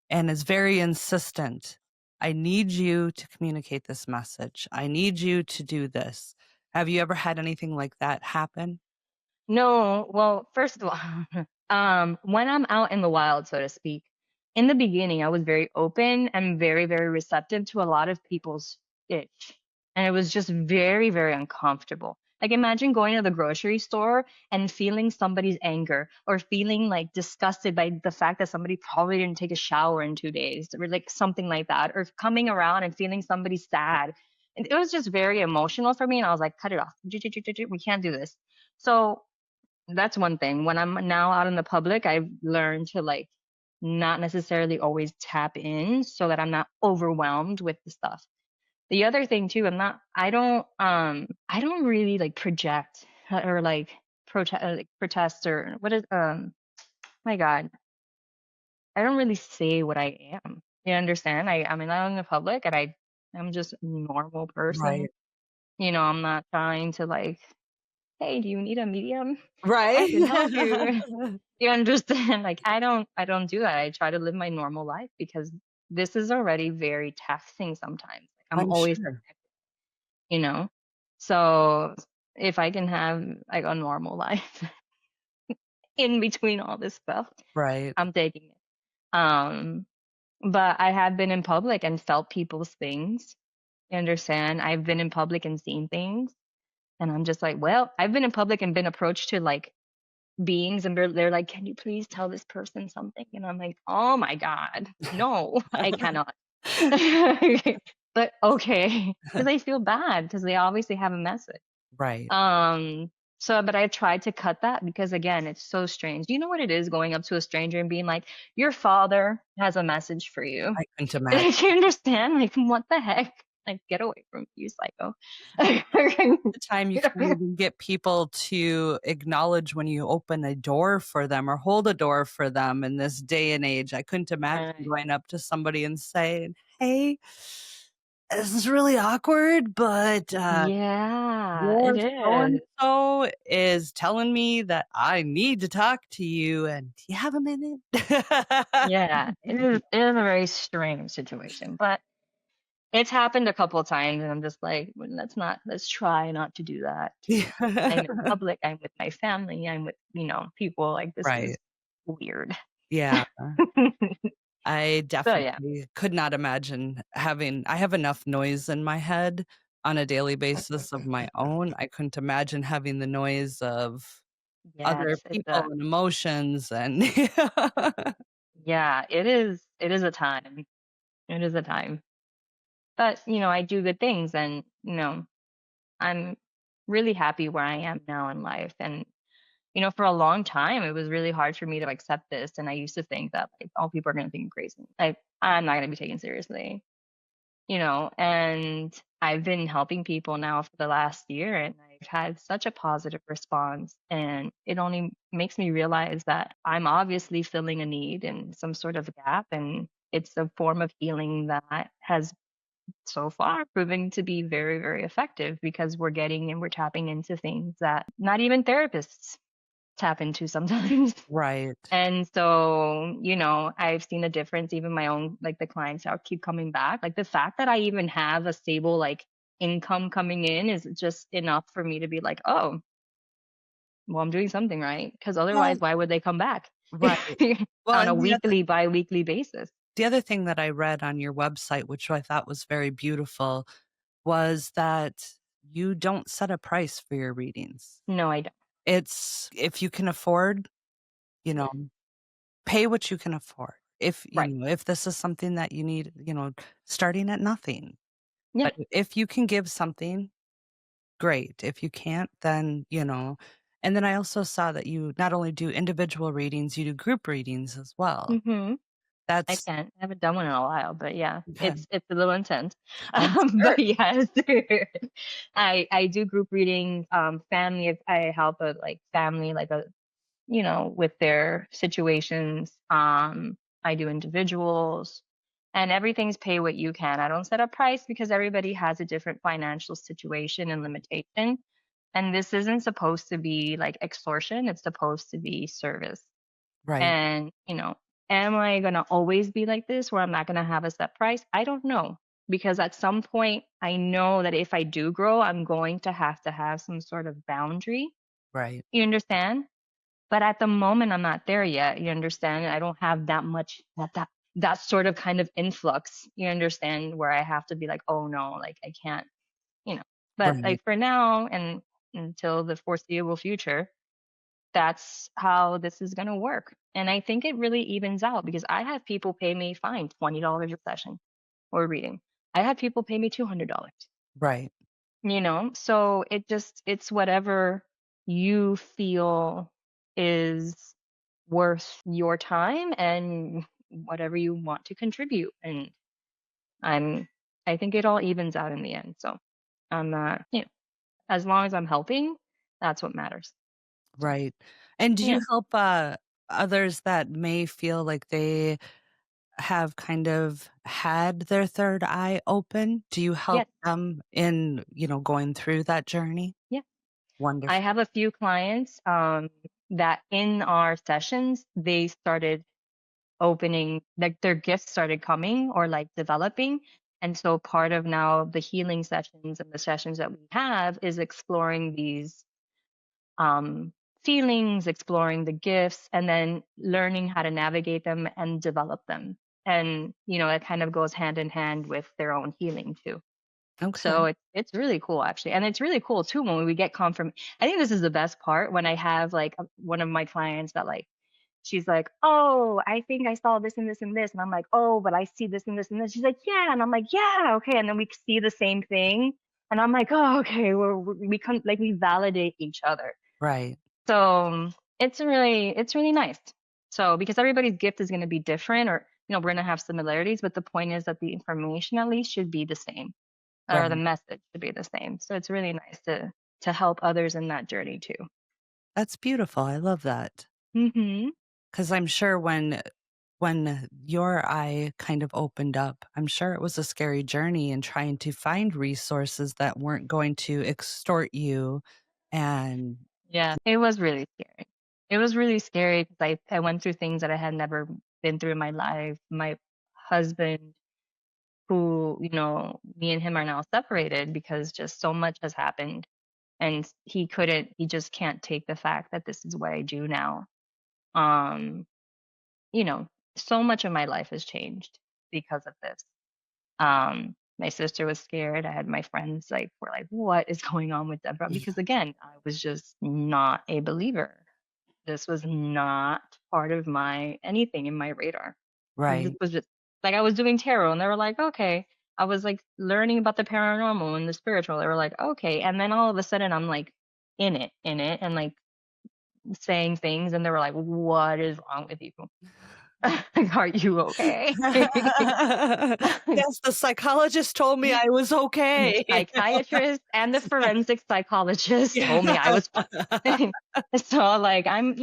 S3: and is very insistent? I need you to communicate this message. I need you to do this. Have you ever had anything like that happen?
S4: No. Well, first of all, when I'm out in the wild, so to speak, in the beginning, I was very open and very, very receptive to a lot of people's itch. And it was just very, very uncomfortable. Like, imagine going to the grocery store and feeling somebody's anger, or feeling like disgusted by the fact that somebody probably didn't take a shower in 2 days, or like something like that, or coming around and feeling somebody sad. And it was just very emotional for me. And I was like, cut it off. We can't do this. So that's one thing. When I'm now out in the public, I've learned to like not necessarily always tap in, so that I'm not overwhelmed with the stuff. The other thing too, I don't really like project or like protest, or what is my God, I don't really say what I am. You understand? I'm out in the public and I'm just a normal person.
S3: Right.
S4: I'm not trying to like, hey, do you need a medium? I can help
S3: Right.
S4: you. You understand? Like I don't do that. I try to live my normal life because this is already very taxing sometimes. Like I'm
S3: I'm
S4: always
S3: sure.
S4: you know. So if I can have like a normal life in between all this stuff,
S3: Right.
S4: I'm taking it. Um, but I have been in public and felt people's things. You understand? I've been in public and seen things, and I'm just like, well, I've been in public and been approached to like beings, and they're like, can you please tell this person something? And I'm like, oh my God, no, I cannot. But okay, because I feel bad because they obviously have a message.
S3: Right.
S4: Um, but I tried to cut that because again, it's so strange. Do you know what it is going up to a stranger and being like, your father has a message for you?
S3: I couldn't
S4: Do
S3: imagine
S4: you understand? Like, what the heck? Like, get away from me, you psycho.
S3: the time you can't even get people to acknowledge when you open a door for them or hold a door for them in this day and age. I couldn't imagine
S4: Right.
S3: going up to somebody and saying, "Hey, this is really awkward, but
S4: Yeah,
S3: your
S4: it
S3: so and
S4: is.
S3: so is telling me that I need to talk to you, and do you have a minute?"
S4: Yeah, it is a very strange situation, but it's happened a couple of times, and I'm just like, "Well, let's try not to do that too much. I'm in public, I'm with my family, I'm with, people like this is
S3: Right.
S4: weird."
S3: Yeah. I
S4: So yeah.
S3: definitely could not imagine I have enough noise in my head on a daily basis of my own. I couldn't imagine having the noise of other
S4: Yes,
S3: people and emotions and
S4: yeah, it is a time. It is a time. But, I do good things and, I'm really happy where I am now in life. And, for a long time it was really hard for me to accept this. And I used to think that like all people are gonna think I'm crazy. Like I'm not gonna be taken seriously. And I've been helping people now for the last year and I've had such a positive response. And it only makes me realize that I'm obviously filling a need and some sort of gap. And it's a form of healing that has so far proven to be very, very effective because we're getting and we're tapping into things that not even therapists tap into sometimes.
S3: Right,
S4: And so, I've seen a difference, even my own, like the clients that keep coming back. Like the fact that I even have a stable, like income coming in is just enough for me to be like, oh, well, I'm doing something right. Because
S3: well,
S4: otherwise, why would they come back
S3: right. Well,
S4: on a
S3: and
S4: weekly, bi weekly basis?
S3: the other thing that I read on your website, which I thought was very beautiful, was that you don't set a price for your readings.
S4: No, I don't.
S3: It's if you can afford, you know, pay what you can afford.
S4: Right.
S3: If this is something that you need, starting at nothing.
S4: Yeah.
S3: But if you can give something, great. If you can't, then, and then I also saw that you not only do individual readings, you do group readings as well.
S4: Hmm. I
S3: That's
S4: can't. I haven't done one in a while, but yeah,
S3: okay.
S4: it's a little intense.
S3: I'm
S4: But
S3: sure.
S4: yes, I do group readings. Family, if I help a like family, like with their situations. I do individuals, and everything's pay what you can. I don't set a price because everybody has a different financial situation and limitation. And this isn't supposed to be like extortion. It's supposed to be service.
S3: Right,
S4: And, am I going to always be like this where I'm not going to have a set price? I don't know. Because at some point, I know that if I do grow, I'm going to have some sort of boundary.
S3: right,
S4: You understand? But at the moment, I'm not there yet. You understand? I don't have that much, that sort of kind of influx. You understand? Where I have to be like, oh no, like I can't, you know. But
S3: right,
S4: like for now and until the foreseeable future, that's how this is going to work. And I think it really evens out because I have people pay me fine $20 a session or reading. I have people pay me $200.
S3: right,
S4: So it's whatever you feel is worth your time and whatever you want to contribute. And I'm I think it all evens out in the end. So I'm not, as long as I'm helping, that's what matters. So
S3: right. And do you
S4: yeah.
S3: help others that may feel like they have kind of had their third eye open? Do you help
S4: Yes.
S3: them in, going through that journey?
S4: Yeah. I
S3: Wonderful.
S4: have a few clients that in our sessions, they started opening, like their gifts started coming or like developing. And so part of now the healing sessions and the sessions that we have is exploring these um, feelings, exploring the gifts, and then learning how to navigate them and develop them. And, it kind of goes hand in hand with their own healing too. So
S3: Okay.
S4: it's really cool actually. And it's really cool too when we get confirm. I think this is the best part when I have like one of my clients that like she's like, "Oh, I think I saw this and this and this." And I'm like, "Oh, but I see this and this and this." She's like, "Yeah." And I'm like, "Yeah, okay." And then we see the same thing. And I'm like, "Oh, okay." We come like we validate each other.
S3: Right.
S4: So it's really nice. So because everybody's gift is going to be different, or we're going to have similarities, but the point is that the information at least should be the same, or the
S3: Right.
S4: message should be the same. So it's really nice to help others in that journey too.
S3: That's beautiful. I love that.
S4: Mhm.
S3: Because I'm sure when your eye kind of opened up, I'm sure it was a scary journey in trying to find resources that weren't going to extort you. And
S4: Yeah, it was really scary. It was really scary because I went through things that I had never been through in my life. My husband, who, me and him are now separated because just so much has happened. And he just can't take the fact that this is what I do now. Um, you know, so much of my life has changed because of this. My sister was scared. I had my friends like were like, "What is going on with Deborah?" Because again, I was just not a believer. This was not part of my anything in my radar. This
S3: right.
S4: was just like I was doing tarot, and they were like, "Okay." I was like learning about the paranormal and the spiritual. They were like, "Okay," and then all of a sudden, I'm like in it, and like saying things, and they were like, "What is wrong with you? Like, are you okay?"
S3: Yes, the psychologist told me I was
S4: The
S3: okay.
S4: psychiatrist and the forensic psychologist told me I
S3: Yeah.
S4: was fine. So like I'm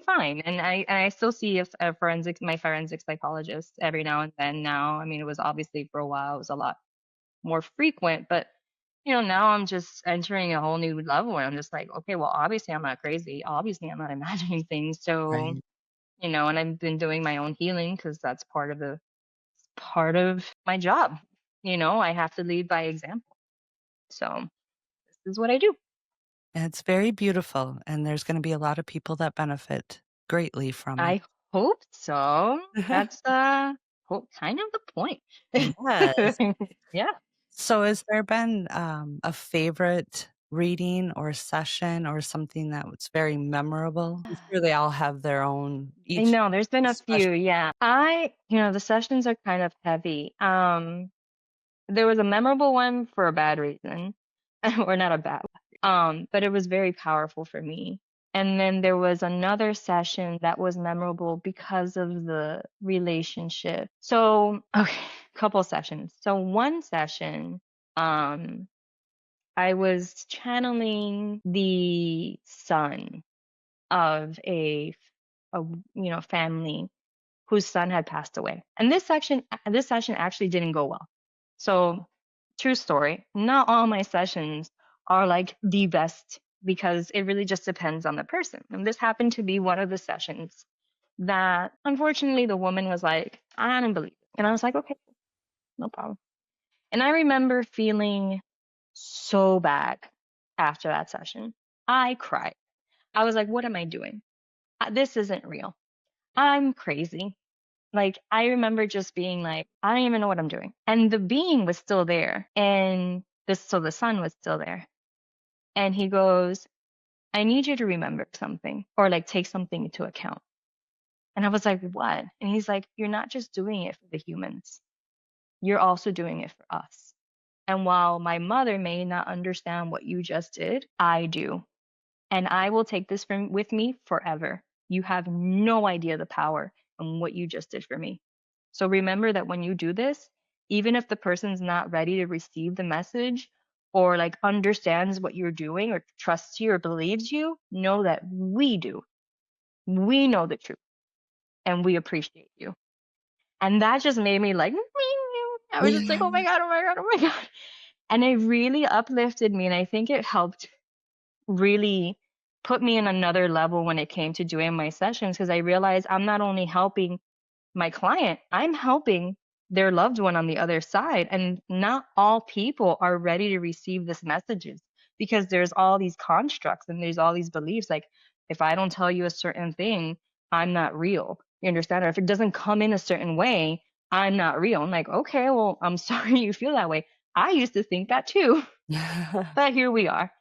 S4: fine, and I still see a my forensic psychologist every now and then now. I mean, it was obviously for a while it was a lot more frequent, but now I'm just entering a whole new level where I'm just like, okay, well, obviously I'm not crazy. Obviously I'm not imagining things. So,
S3: Right.
S4: and I've been doing my own healing because that's part of my job. I have to lead by example. So this is what I do.
S3: And it's very beautiful, and there's gonna be a lot of people that benefit greatly from it.
S4: I hope so. That's kind of the point.
S3: Yes.
S4: Yeah.
S3: So has there been, a favorite reading or session or something that was very memorable? I'm sure they all have their own
S4: I
S3: each
S4: know there's been a few.
S3: special.
S4: Yeah. The sessions are kind of heavy. There was a memorable one for a bad reason, or not a bad but it was very powerful for me. And then there was another session that was memorable because of the relationship. So, okay, couple sessions. So one session, um, I was channeling the son of a family whose son had passed away. And this session actually didn't go well. So, true story, not all my sessions are like the best because it really just depends on the person. And this happened to be one of the sessions that unfortunately the woman was like, "I don't believe it." And I was like, "Okay, no problem." And I remember feeling so bad after that session. I cried. I was like, "What am I doing? This isn't real. I'm crazy." Like, I remember just being like, I don't even know what I'm doing. And the being was still there. And so the sun was still there. And he goes, "I need you to remember something or like take something into account." And I was like, "What?" And he's like, "You're not just doing it for the humans, you're also doing it for us. And while my mother may not understand what you just did, I do. And I will take this with me forever. You have no idea the power and what you just did for me. So remember that when you do this, even if the person's not ready to receive the message or like understands what you're doing or trusts you or believes you, know that we do. We know the truth and we appreciate you. And that just made me like, I was just like, oh my God, oh my God, oh my God. And it really uplifted me. And I think it helped really put me in another level when it came to doing my sessions, because I realized I'm not only helping my client, I'm helping their loved one on the other side. And not all people are ready to receive this messages, because there's all these constructs and there's all these beliefs. Like, if I don't tell you a certain thing, I'm not real. You understand? Or if it doesn't come in a certain way, I'm not real. I'm like, okay, well, I'm sorry you feel that way. I used to think that too, but here we are.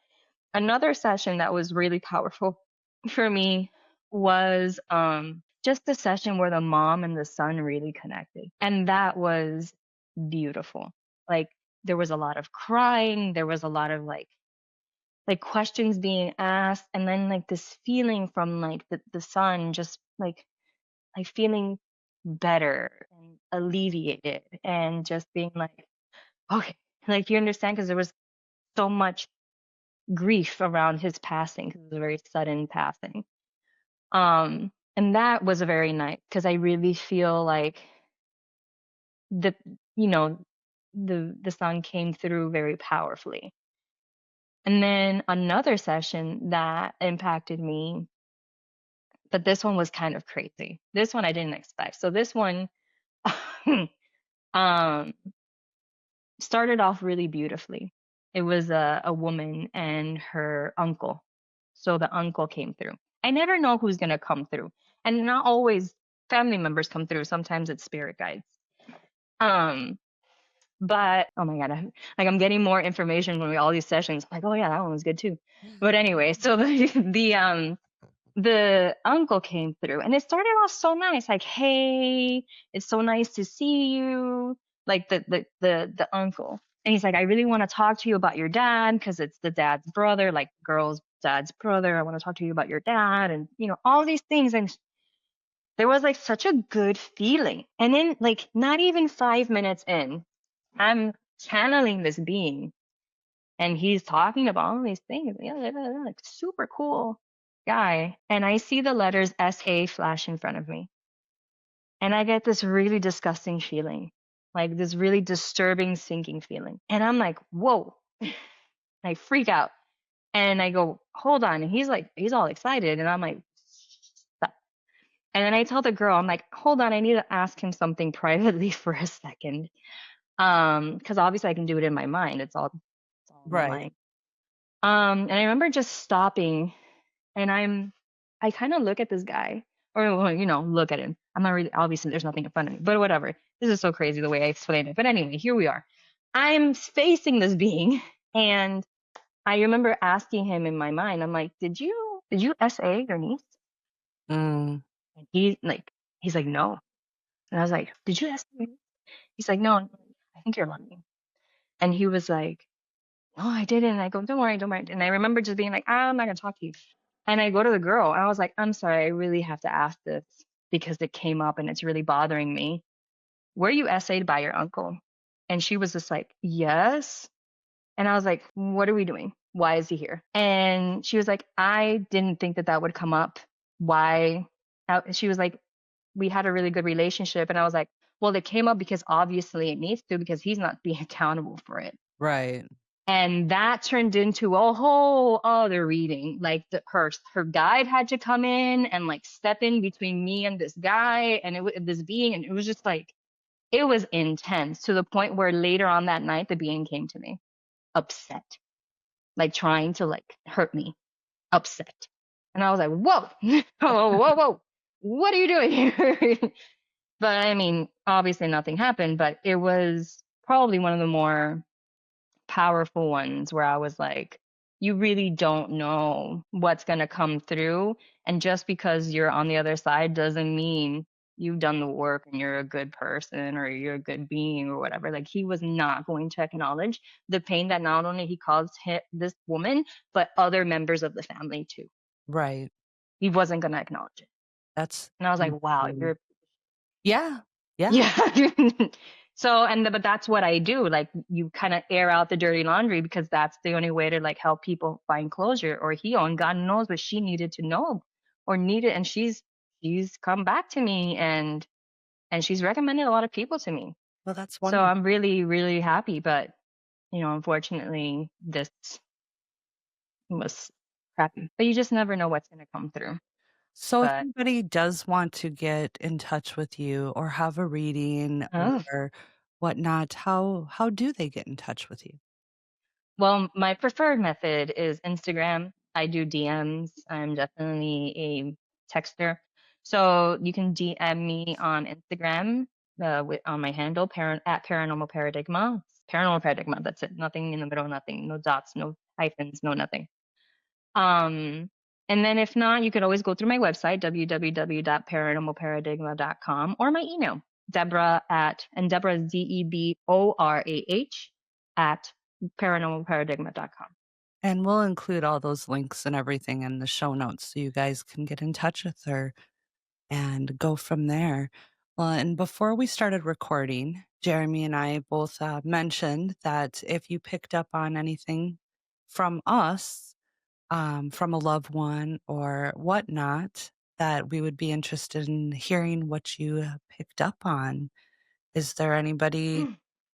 S4: Another session that was really powerful for me was just the session where the mom and the son really connected. And that was beautiful. Like, there was a lot of crying, there was a lot of like questions being asked, and then like this feeling from like the son, just like feeling better and alleviated, and just being like, okay, like, you understand, because there was so much grief around his passing, because it was a very sudden passing. And that was a very nice, because I really feel like the you know the song came through very powerfully. And then another session that impacted me, but this one was kind of crazy. This one I didn't expect. So this one um started off really beautifully. It was a woman and her uncle. So the uncle came through. I never know who's going to come through. And not always family members come through. Sometimes it's spirit guides. Um, but oh my God, I'm getting more information from all these sessions. Like, oh yeah, that one was good too. But anyway, so the uncle came through, and it started off so nice, like, hey, it's so nice to see you, like the uncle. And he's like, I really want to talk to you about your dad, because it's the dad's brother, like girl's dad's brother. I want to talk to you about your dad, and all these things. And there was like such a good feeling. And then, like, not even 5 minutes in, I'm channeling this being, and he's talking about all these things. Yeah, like, super cool guy. And I see the letters SA flash in front of me. And I get this really disgusting feeling, like this really disturbing, sinking feeling. And I'm like, whoa. I freak out. And I go, hold on. And he's like, he's all excited. And I'm like, stop. And then I tell the girl, I'm like, hold on, I need to ask him something privately for a second. Because obviously I can do it in my mind. It's all in the
S3: Right.
S4: mind. And I remember just stopping, and I kind of look at this guy, or well, look at him. I'm not really, obviously there's nothing in front of me, but whatever. This is so crazy the way I explain it. But anyway, here we are. I'm facing this being, and I remember asking him in my mind, I'm like, did you SA your niece?
S3: Mm,
S4: And he's like, no. And I was like, did you SA your niece? He's like, no, I think you're lying. And he was like, no, I didn't. And I go, don't worry, don't worry. And I remember just being like, I'm not gonna talk to you. And I go to the girl, and I was like, I'm sorry, I really have to ask this, because it came up and it's really bothering me. Were you SA'd by your uncle? And she was just like, yes. And I was like, what are we doing? Why is he here? And she was like, I didn't think that that would come up. Why? She was like, we had a really good relationship. And I was like, well, it came up because obviously it needs to, because he's not being accountable for it.
S3: right.
S4: And that turned into a whole other reading. Like, her guide had to come in and like step in between me and this guy, and this being, and it was just like, it was intense, to the point where later on that night the being came to me, upset, like trying to like hurt me, upset. And I was like, whoa, whoa, whoa, whoa, what are you doing here? But I mean, obviously nothing happened, but it was probably one of the more powerful ones where I was like, you really don't know what's going to come through. And just because you're on the other side doesn't mean you've done the work and you're a good person or you're a good being or whatever. Like, he was not going to acknowledge the pain that not only he caused this woman, but other members of the family too.
S3: Right.
S4: He wasn't going to acknowledge it.
S3: That's
S4: And I was like, wow, you're
S3: yeah. Yeah.
S4: yeah. So, but that's what I do. Like, you kind of air out the dirty laundry, because that's the only way to like help people find closure or heal. And God knows what she needed to know or need it, and she's come back to me, and she's recommended a lot of people to me.
S3: Well, that's
S4: So
S3: wonderful.
S4: I'm really, really happy. But unfortunately, this was crappy. But you just never know what's going to come through.
S3: So if
S4: But
S3: anybody does want to get in touch with you or have a reading
S4: oh,
S3: or whatnot, how do they get in touch with you?
S4: well, my preferred method is Instagram. I do DMs. I'm definitely a texter. So you can DM me on Instagram on my handle, at Paranormal Paradigma. Paranormal Paradigma. That's it. Nothing in the middle, nothing. No dots, no hyphens, no nothing. Um, and then if not, you could always go through my website, www.paranormalparadigma.com, or my email, and Deborah is DEBORAH at paranormalparadigma.com.
S3: And we'll include all those links and everything in the show notes so you guys can get in touch with her and go from there. Well, and before we started recording, Jeremy and I both mentioned that if you picked up on anything from us, from a loved one or whatnot, that we would be interested in hearing what you picked up on. Is there anybody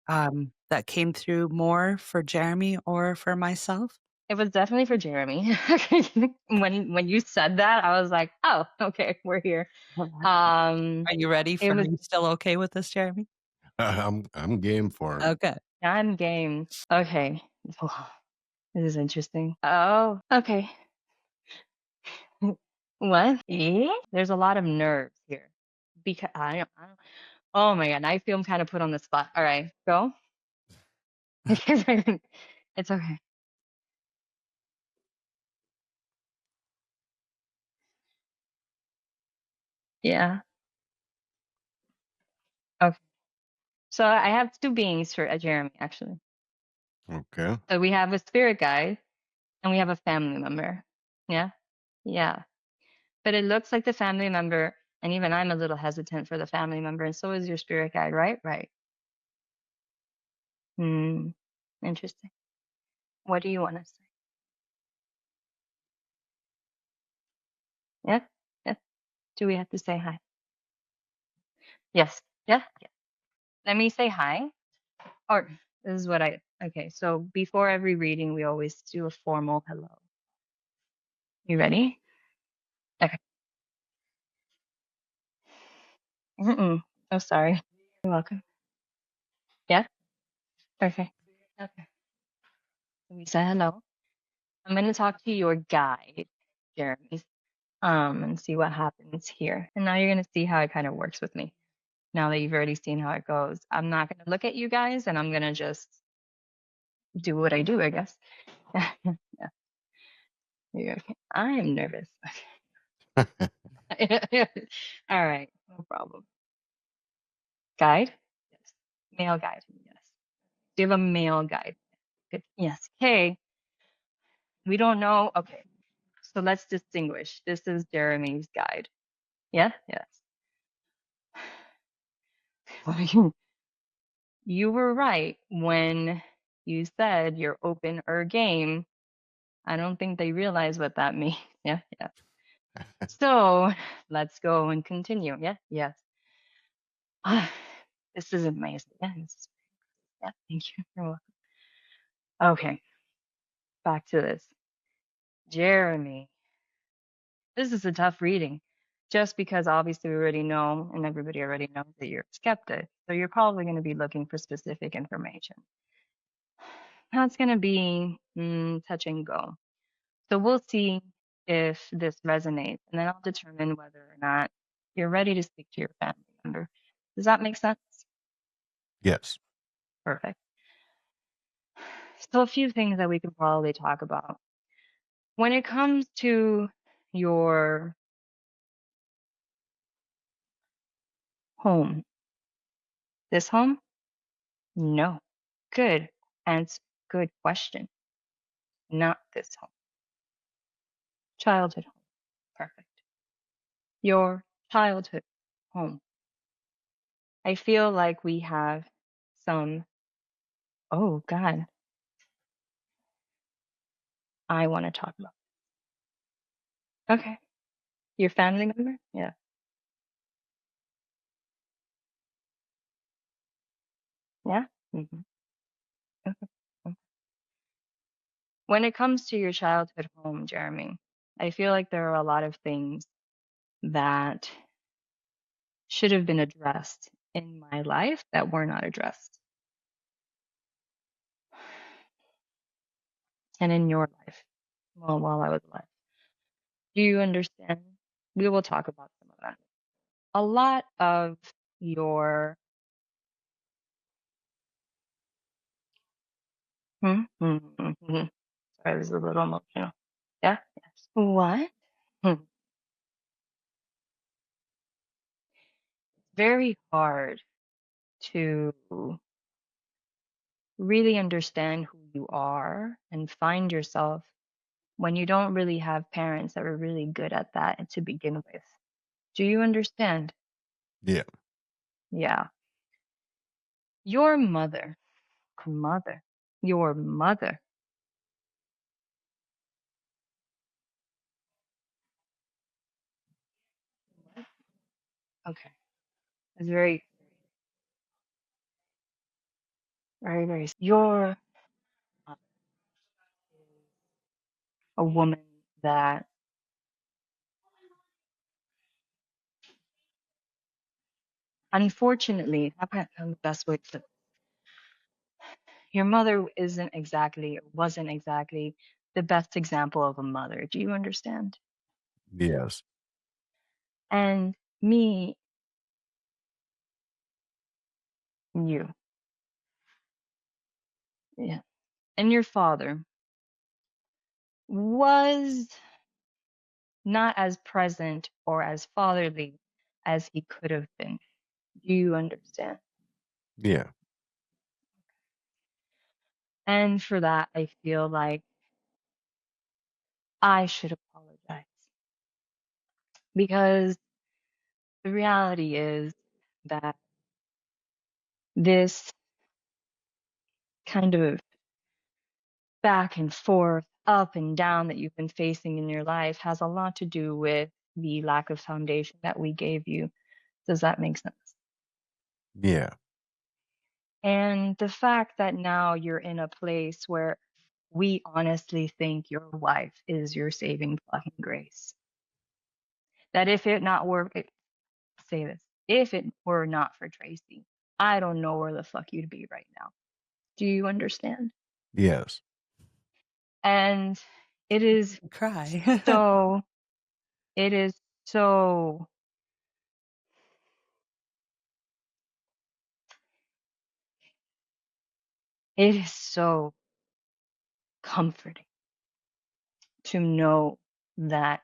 S3: that came through more for Jeremy or for myself?
S4: It was definitely for Jeremy. When you said that, I was like, oh, okay, we're here. Um,
S3: Are you ready
S4: it
S3: for
S4: was
S3: you still okay with this, Jeremy?
S1: I'm game for it.
S3: Okay.
S4: I'm game. Okay. This is interesting. Oh, okay. What? Eh? There's a lot of nerves here because I don't. Oh my God, I feel I'm kind of put on the spot. All right, go. It's okay. Yeah. Okay. So I have two beings for Jeremy actually.
S1: Okay.
S4: So we have a spirit guide and we have a family member. Yeah. Yeah. But it looks like the family member, and even I'm a little hesitant for the family member, and so is your spirit guide, right? Right. Hmm. Interesting. What do you want to say? Yeah. Yeah. Do we have to say hi? Yes. Yeah. Yeah. Let me say hi. Or this is what okay. So before every reading, we always do a formal hello. You ready? Okay. Mm-mm. Oh, sorry. You're welcome. Yeah. Okay. Okay. So we say hello. I'm going to talk to your guide, Jeremy, and see what happens here. And now you're going to see how it kind of works with me. Now that you've already seen how it goes, I'm not going to look at you guys, and I'm going to just do what I do, I guess. Yeah. You're okay. I am nervous. All right. No problem. Guide? Yes. Male guide. Yes. Do you have a male guide? Good. Yes. Okay. We don't know. Okay. So let's distinguish. This is Jeremy's guide. Yeah? Yes. You were right when you said you're open or game. I don't think they realize what that means. Yeah, yeah. So let's go and continue. Yeah, yes. Ah, this is amazing. Yeah, yeah, thank you. You're welcome. Okay, back to this. Jeremy, this is a tough reading. Just because obviously we already know, and everybody already knows that you're a skeptic. So you're probably going to be looking for specific information. That's going to be touch and go. So we'll see if this resonates, and then I'll determine whether or not you're ready to speak to your family member. Does that make sense?
S1: Yes.
S4: Perfect. So a few things that we could probably talk about. When it comes to your home, this home? No. Good answer. Good question. Not this home. Childhood home. Perfect. Your childhood home. I feel like we have some, oh God, I want to talk about. Okay. Your family member? Yeah. Yeah. hmm Okay. When it comes to your childhood home, Jeremy, I feel like there are a lot of things that should have been addressed in my life that were not addressed, and in your life, well, while I was alive. Do you understand? We will talk about some of that. A lot of your sorry, I was a little emotional. Yeah. Yes. What? Hmm. Very hard to really understand who you are and find yourself when you don't really have parents that were really good at that to begin with. Do you understand?
S1: Yeah.
S4: Yeah. Your mother, your mother. Okay. It's very, your mother is a woman that, unfortunately, how can the best way to, your mother wasn't exactly the best example of a mother. Do you understand?
S1: Yes.
S4: And me, you, yeah, and your father was not as present or as fatherly as he could have been. Do you understand?
S1: Yeah.
S4: And for that, I feel like I should apologize because the reality is that this kind of back and forth, up and down that you've been facing in your life has a lot to do with the lack of foundation that we gave you. Does that make sense?
S1: Yeah.
S4: And the fact that now you're in a place where we honestly think your wife is your saving fucking grace. That if it not were, say this, if it were not for Tracy, I don't know where the fuck you'd be right now. Do you understand?
S1: Yes.
S4: And it is
S3: Cry.
S4: so, it is so, it is so comforting to know that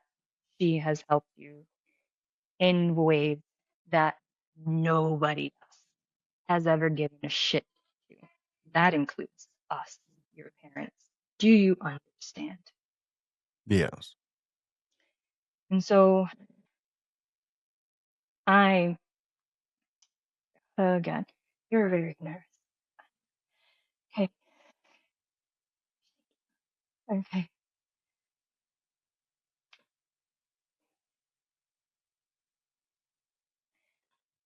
S4: she has helped you in ways that nobody else has ever given a shit to. That includes us, your parents. Do you understand?
S1: Yes.
S4: And so I, again, you're very nervous. Okay, okay.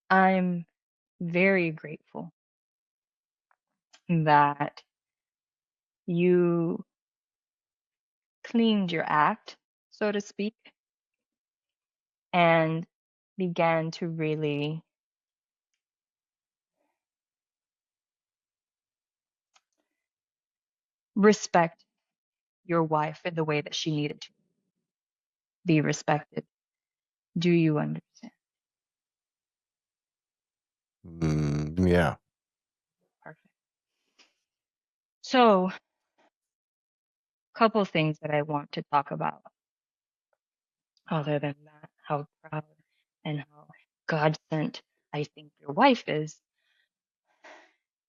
S4: I'm very grateful that you cleaned your act, so to speak, and began to really respect your wife in the way that she needed to be respected. Do you understand?
S1: Yeah.
S4: Perfect. So, couple things that I want to talk about other than that, how proud and how God sent I think your wife is.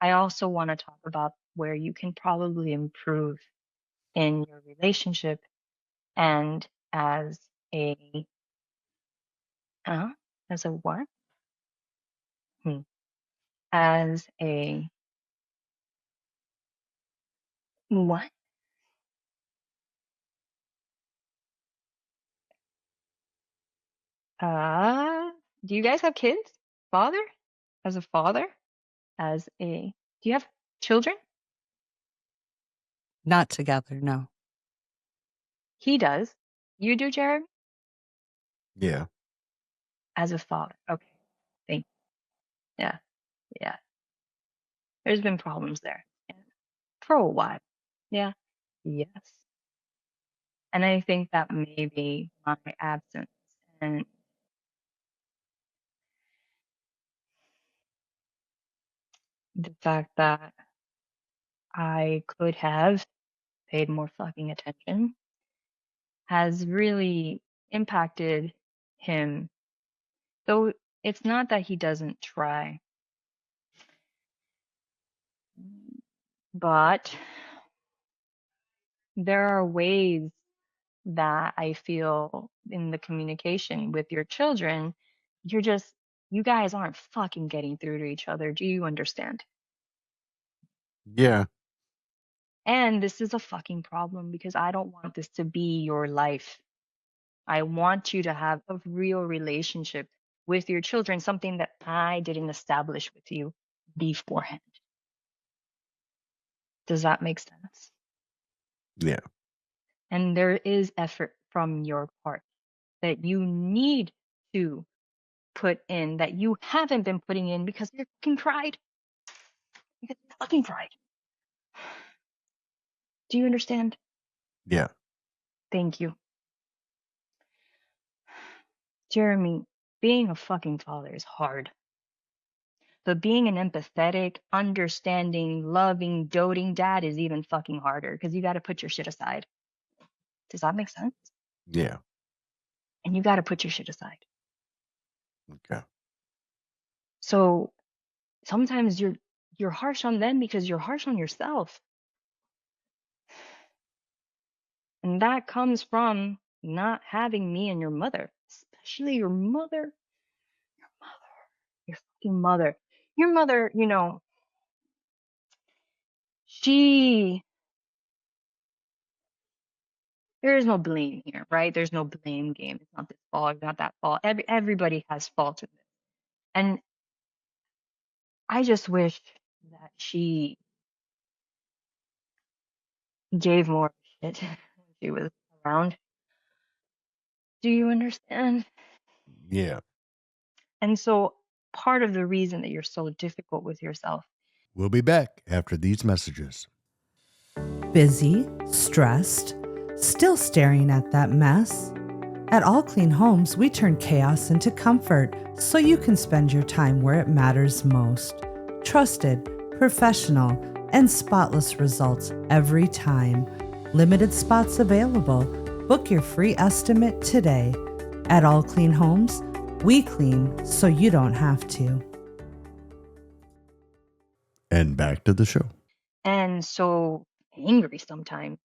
S4: I also want to talk about where you can probably improve in your relationship and as a uh, as a what? Hmm. As a what? Do you guys have kids? Father? As a father? Do you have children?
S3: Not together, no.
S4: He does. You do, Jared?
S1: Yeah.
S4: As a father. Okay. Thank you. Yeah. Yeah. There's been problems there. Yeah. For a while. Yeah. Yes. And I think that may be my absence and the fact that I could have paid more fucking attention has really impacted him. Though it's not that he doesn't try, but there are ways that I feel in the communication with your children, you guys aren't fucking getting through to each other. Do you understand?
S1: Yeah.
S4: And this is a fucking problem because I don't want this to be your life. I want you to have a real relationship with your children, something that I didn't establish with you beforehand. Does that make sense?
S1: Yeah.
S4: And there is effort from your part that you need to put in that you haven't been putting in because you're fucking pride. Because you're fucking pride. Do you understand?
S1: Yeah.
S4: Thank you. Jeremy, being a fucking father is hard. But being an empathetic, understanding, loving, doting dad is even fucking harder because you got to put your shit aside. Does that make sense?
S1: Yeah.
S4: And you got to put your shit aside.
S1: Okay.
S4: So sometimes you're harsh on them because you're harsh on yourself. And that comes from not having me and your mother, especially your mother, your fucking mother. Your mother, she, there is no blame here, right? There's no blame game. It's not this fault, not that fault. Everybody has fault in this. And I just wish that she gave more shit when she was around. Do you understand?
S1: Yeah.
S4: And so part of the reason that you're so difficult with yourself.
S1: We'll be back after these messages.
S3: Busy, stressed, still staring at that mess? At All Clean Homes, we turn chaos into comfort so you can spend your time where it matters most. Trusted, professional, and spotless results every time. Limited spots available. Book your free estimate today. At All Clean Homes, we clean so you don't have to.
S1: And back to the show.
S4: And so angry sometimes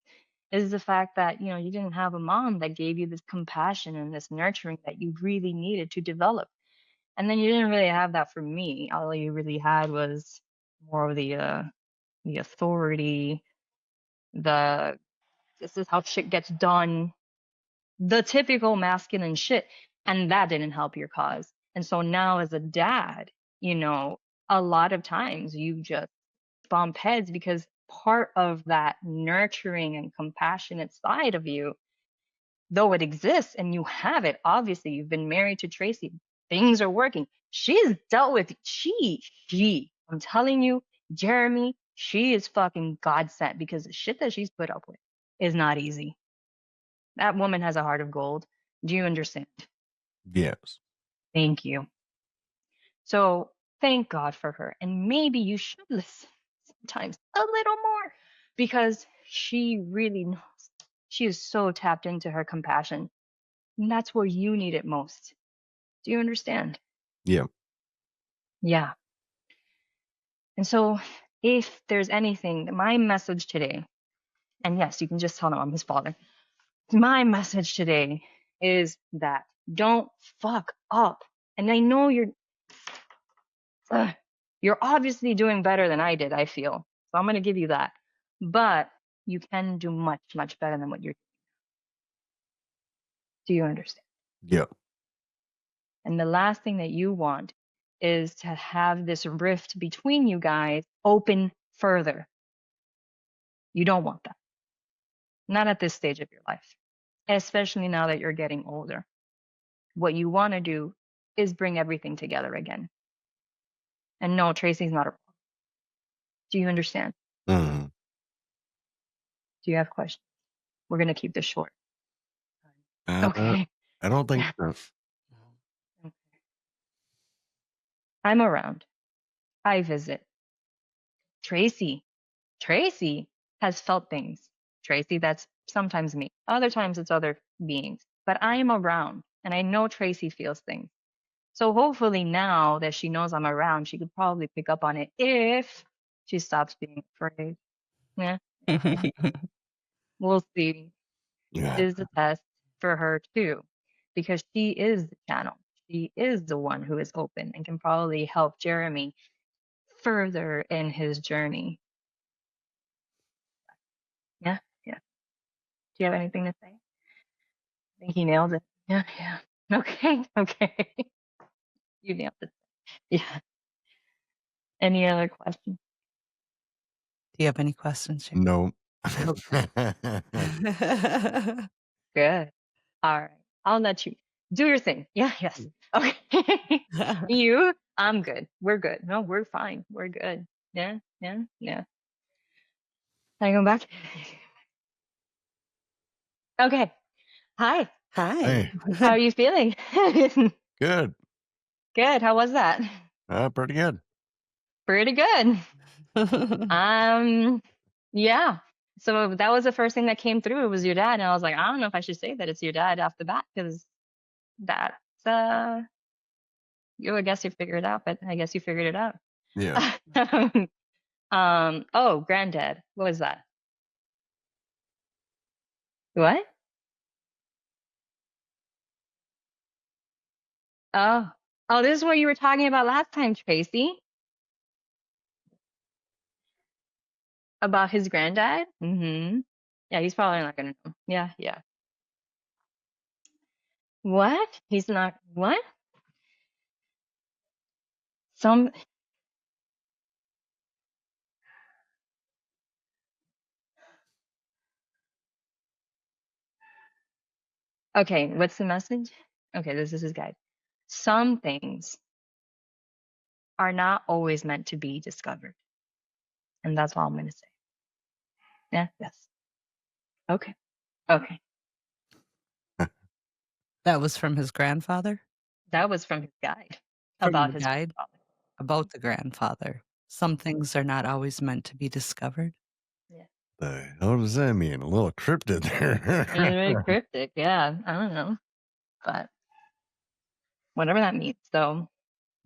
S4: is the fact that, you didn't have a mom that gave you this compassion and this nurturing that you really needed to develop. And then you didn't really have that from me. All you really had was more of the authority, this is how shit gets done, the typical masculine shit. And that didn't help your cause. And so now as a dad, a lot of times you just bump heads because part of that nurturing and compassionate side of you, though it exists and you have it, obviously you've been married to Tracy, things are working. She's dealt with I'm telling you, Jeremy, she is fucking God sent because the shit that she's put up with is not easy. That woman has a heart of gold. Do you understand?
S1: Yes.
S4: Thank you. So thank God for her. And maybe you should listen sometimes a little more because she really knows. She is so tapped into her compassion. And that's where you need it most. Do you understand?
S1: Yeah.
S4: Yeah. And so if there's anything, my message today, and yes, you can just tell him I'm his father. My message today is that don't fuck up. And I know you're obviously doing better than I did, I feel. So I'm going to give you that. But you can do much, much better than what you're doing. Do you understand?
S1: Yeah.
S4: And the last thing that you want is to have this rift between you guys open further. You don't want that. Not at this stage of your life, especially now that you're getting older. What you want to do is bring everything together again. And no, Tracy's not a problem. Do you understand?
S1: Mm-hmm.
S4: Do you have questions? We're going to keep this short. Okay.
S1: I don't think so.
S4: Okay. I'm around. I visit. Tracy has felt things. Tracy, that's sometimes me. Other times it's other beings. But I am around and I know Tracy feels things. So hopefully now that she knows I'm around, she could probably pick up on it if she stops being afraid. Yeah. We'll see.
S1: Yeah.
S4: It is a test for her too, because she is the channel. She is the one who is open and can probably help Jeremy further in his journey. Yeah, yeah. Do you have anything to say? I think he nailed it. Yeah, yeah. Okay, okay. You nailed it. Yeah. Any other questions?
S3: Do you have any questions, Jeremy?
S1: No.
S4: Good. All right. I'll let you do your thing. Yeah, yes. Okay. You, I'm good. We're good. No, we're fine. We're good. Yeah, yeah, yeah. Can I go back? Okay. Hi.
S3: Hi.
S1: Hey,
S4: How are you feeling?
S1: good.
S4: Good. How was that?
S1: Pretty good.
S4: Pretty good. Yeah. So that was the first thing that came through. It was your dad, and I was like, I don't know if I should say that it's your dad off the bat because that's I guess you figured it out, but I guess you figured it out.
S1: Yeah.
S4: Oh, granddad. What was that? What? Oh, oh, this is what you were talking about last time, Tracy. About his granddad? Mm-hmm. Yeah, he's probably not gonna know. Yeah, yeah. What? He's not what? Some Okay, what's the message? Okay, this is his guide. Some things are not always meant to be discovered. And that's all I'm gonna say. Yeah, yes. Okay. Okay.
S3: That was from his grandfather?
S4: That was from his guide
S3: From
S4: about
S3: the
S4: his
S3: guide?
S4: grandfather.
S3: About the grandfather. Some things are not always meant to be discovered.
S4: Yeah.
S1: The hell does that mean? A little cryptid there.
S4: Really cryptic, yeah. I don't know. But whatever that means. So
S1: All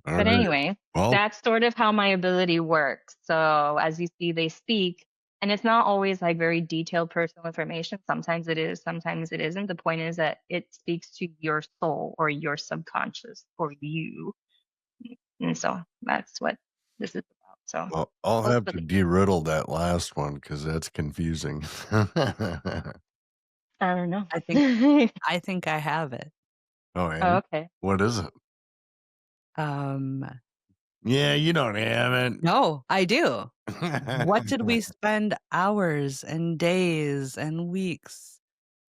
S4: but
S1: right.
S4: anyway,
S1: Well,
S4: that's sort of how my ability works. So as you see, they speak, and it's not always like very detailed personal information. Sometimes it is, sometimes it isn't. The point is that it speaks to your soul or your subconscious or you. And so that's what this is about. So
S1: well, I'll have to
S4: hopefully,
S1: de-riddle that last one because that's confusing.
S4: I don't know.
S3: I think I have it.
S1: Oh,
S4: Oh,
S1: and
S4: okay.
S1: what is it? Yeah, you don't have it.
S3: No, I do. What did we spend hours and days and weeks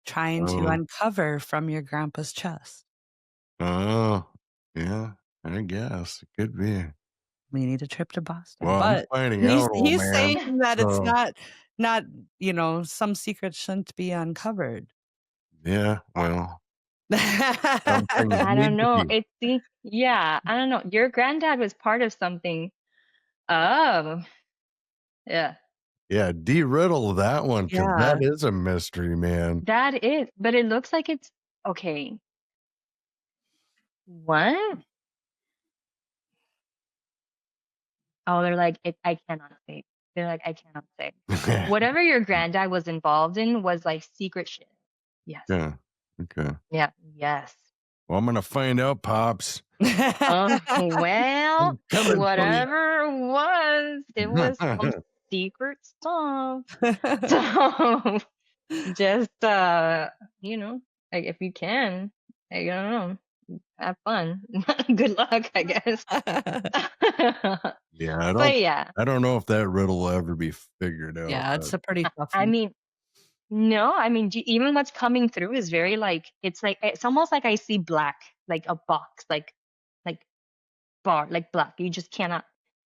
S3: trying to
S1: Oh.
S3: uncover from your grandpa's chest?
S1: Oh, yeah, I guess it could be.
S3: We need a trip to Boston.
S1: Well, I'm
S3: But
S1: finding out, old
S3: he's
S1: man.
S3: saying that it's
S1: So,
S3: not, some secrets shouldn't be uncovered.
S1: yeah, well, some things
S4: I
S1: need
S4: don't
S1: to
S4: know.
S1: be.
S4: Yeah, I don't know. Your granddad was part of something. Oh, yeah.
S1: Yeah, de-riddle that one because that
S3: Yeah.
S1: is a mystery, man.
S4: That is, but it looks like it's okay. What? Oh, they're like, I cannot say. They're like, I cannot say. Whatever your granddad was involved in was like secret shit. Yes.
S1: Yeah, okay.
S4: Yeah. Yes.
S1: Well, I'm gonna find out, Pops.
S4: Well,
S1: I'm coming
S4: whatever it was some secret stuff. So just like if you can, I don't know. have fun. Good luck, I guess.
S1: Yeah,
S4: But yeah,
S1: I don't know if that riddle will ever be figured out,
S3: Yeah,
S1: but
S3: it's a pretty tough
S4: I
S3: one.
S4: mean, no, I mean, even what's coming through is very like it's almost like I see black, like a box, like bar, like black. You just cannot,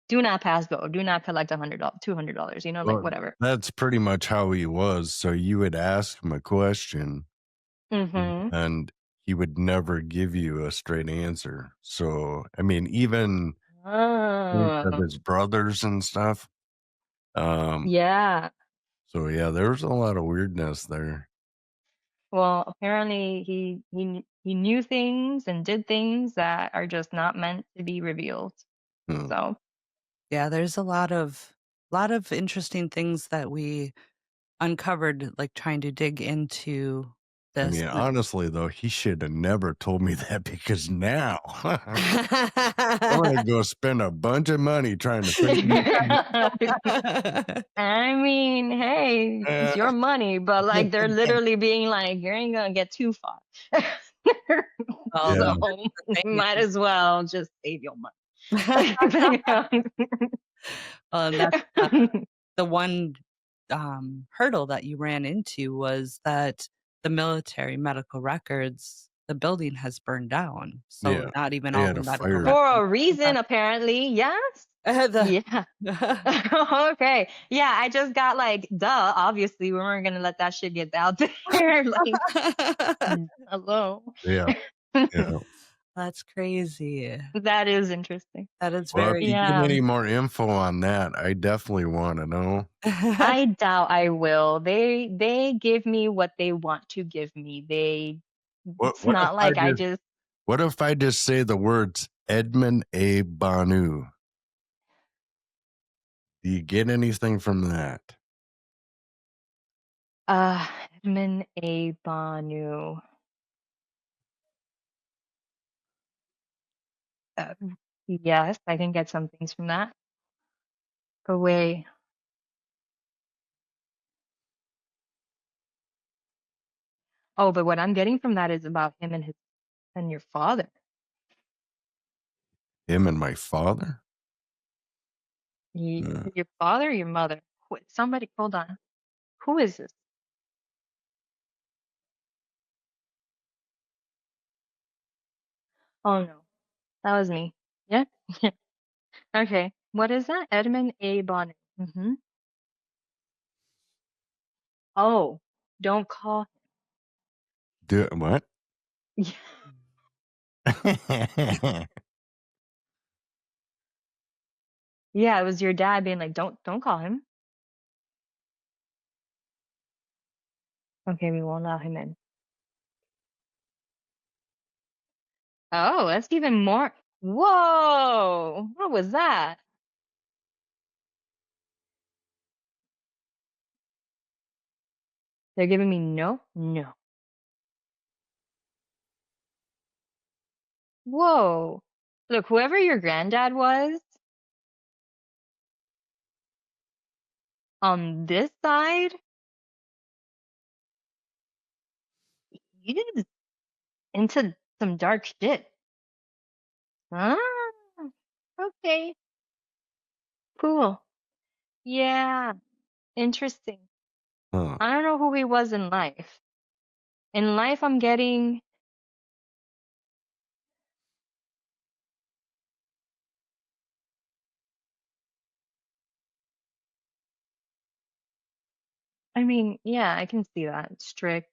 S4: do not pass go, do not collect $100, $200, like
S1: well,
S4: whatever.
S1: that's pretty much how he was. So you would ask him a question
S4: Mm-hmm.
S1: and he would never give you a straight answer. So, I mean, even of
S4: Oh,
S1: his brothers and stuff.
S4: yeah.
S1: So yeah, there was a lot of weirdness there.
S4: Well, apparently he knew things and did things that are just not meant to be revealed.
S1: Hmm.
S4: So,
S3: Yeah, there's a lot of interesting things that we uncovered, like trying to dig into
S1: I
S3: this.
S1: mean, honestly, though, he should have never told me that because now I'm going to go spend a bunch of money trying to figure
S4: I mean, hey, it's
S1: out.
S4: your money, but like they're literally being like, you ain't gonna get too far.
S3: Well,
S1: Yeah.
S4: So
S3: the thing
S4: might
S3: is-
S4: as well just save your money.
S3: and that's the one hurdle that you ran into was that the military medical records, the building has burned down. So
S1: Yeah.
S3: not even
S1: They
S3: all
S1: had
S3: the
S1: a
S3: medical
S1: fire.
S3: records.
S4: For a reason, apparently. Yes.
S3: The-
S4: Yeah. Okay. Yeah, I just got like, duh, obviously we weren't gonna let that shit get out there. Like, hello.
S1: Yeah. Yeah.
S3: That's crazy.
S4: That is interesting.
S3: That is
S1: Well, if
S3: very.
S1: you get
S4: Yeah.
S1: any more info on that, I definitely want to know.
S4: I doubt I will. They give me what they want to give me. It's
S1: What if
S4: not like I just
S1: what if I just say the words Edmund A. Banu? Do you get anything from that?
S4: Edmund A. Banu. Uh, yes, I can get some things from that. But wait. Oh, but what I'm getting from that is about him and your father.
S1: Him and my father?
S4: Is it your father or your mother? Somebody, hold on. Who is this? Oh no, that was me. Yeah. Okay. What is that? Edmund A. Bonu. Mm-hmm. Oh, don't call
S1: Do what?
S4: him. Yeah, it was your dad being like, don't call him. Okay, we won't allow him in. Oh, that's even more. Whoa, what was that? They're giving me no, no. Whoa. Look, whoever your granddad was on this side, he is into some dark shit. Ah, okay, cool. Yeah, interesting.
S1: Huh.
S4: I don't know who he was in life. In life, I'm getting. I mean, yeah, I can see that. Strict.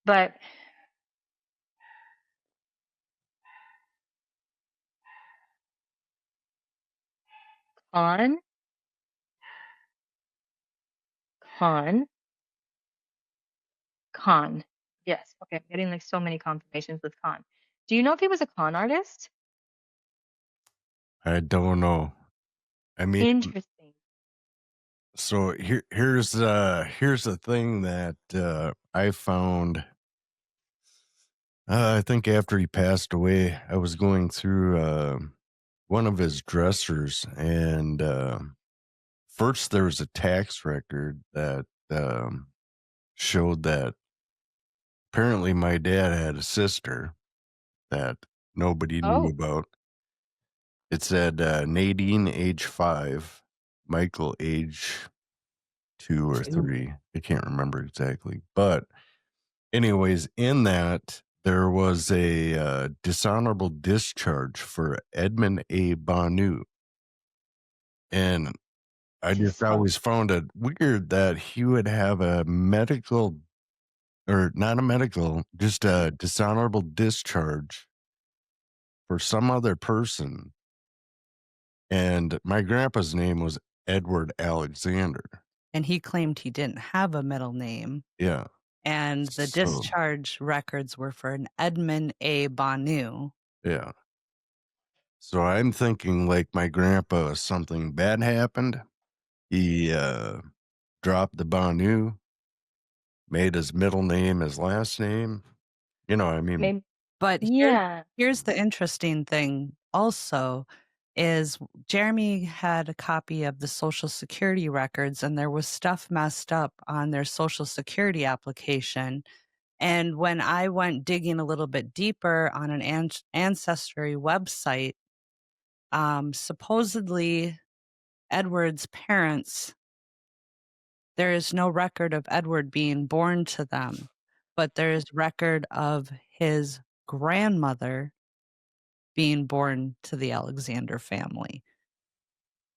S4: But con, con, con. Yes. Okay, I'm getting like so many confirmations with con. Do you know if he was a con artist?
S1: I don't know. I mean,
S4: Interesting.
S1: so here's the thing that I found. I think after he passed away, I was going through one of his dressers, and first there was a tax record that showed that apparently my dad had a sister, that nobody knew
S4: Oh,
S1: about. It said Nadine, age 5, Michael, age 2 or 3. I can't remember exactly. But, anyways, in that, there was a dishonorable discharge for Edmund A. Banu. And I just always found it weird that he would have a medical, or not a medical, just a dishonorable discharge for some other person. And my grandpa's name was Edward Alexander.
S3: And he claimed he didn't have a middle name.
S1: Yeah.
S3: And the
S1: So,
S3: discharge records were for an Edmund A. Banu.
S1: yeah. So I'm thinking like my grandpa, something bad happened. He dropped the Banu, made his middle name his last name. You know, I mean,
S4: maybe.
S3: But
S4: Yeah.
S3: here's the interesting thing also is Jeremy had a copy of the Social Security records, and there was stuff messed up on their Social Security application. And when I went digging a little bit deeper on an ancestry website, supposedly Edward's parents, there is no record of Edward being born to them, but there is record of his grandmother being born to the Alexander family.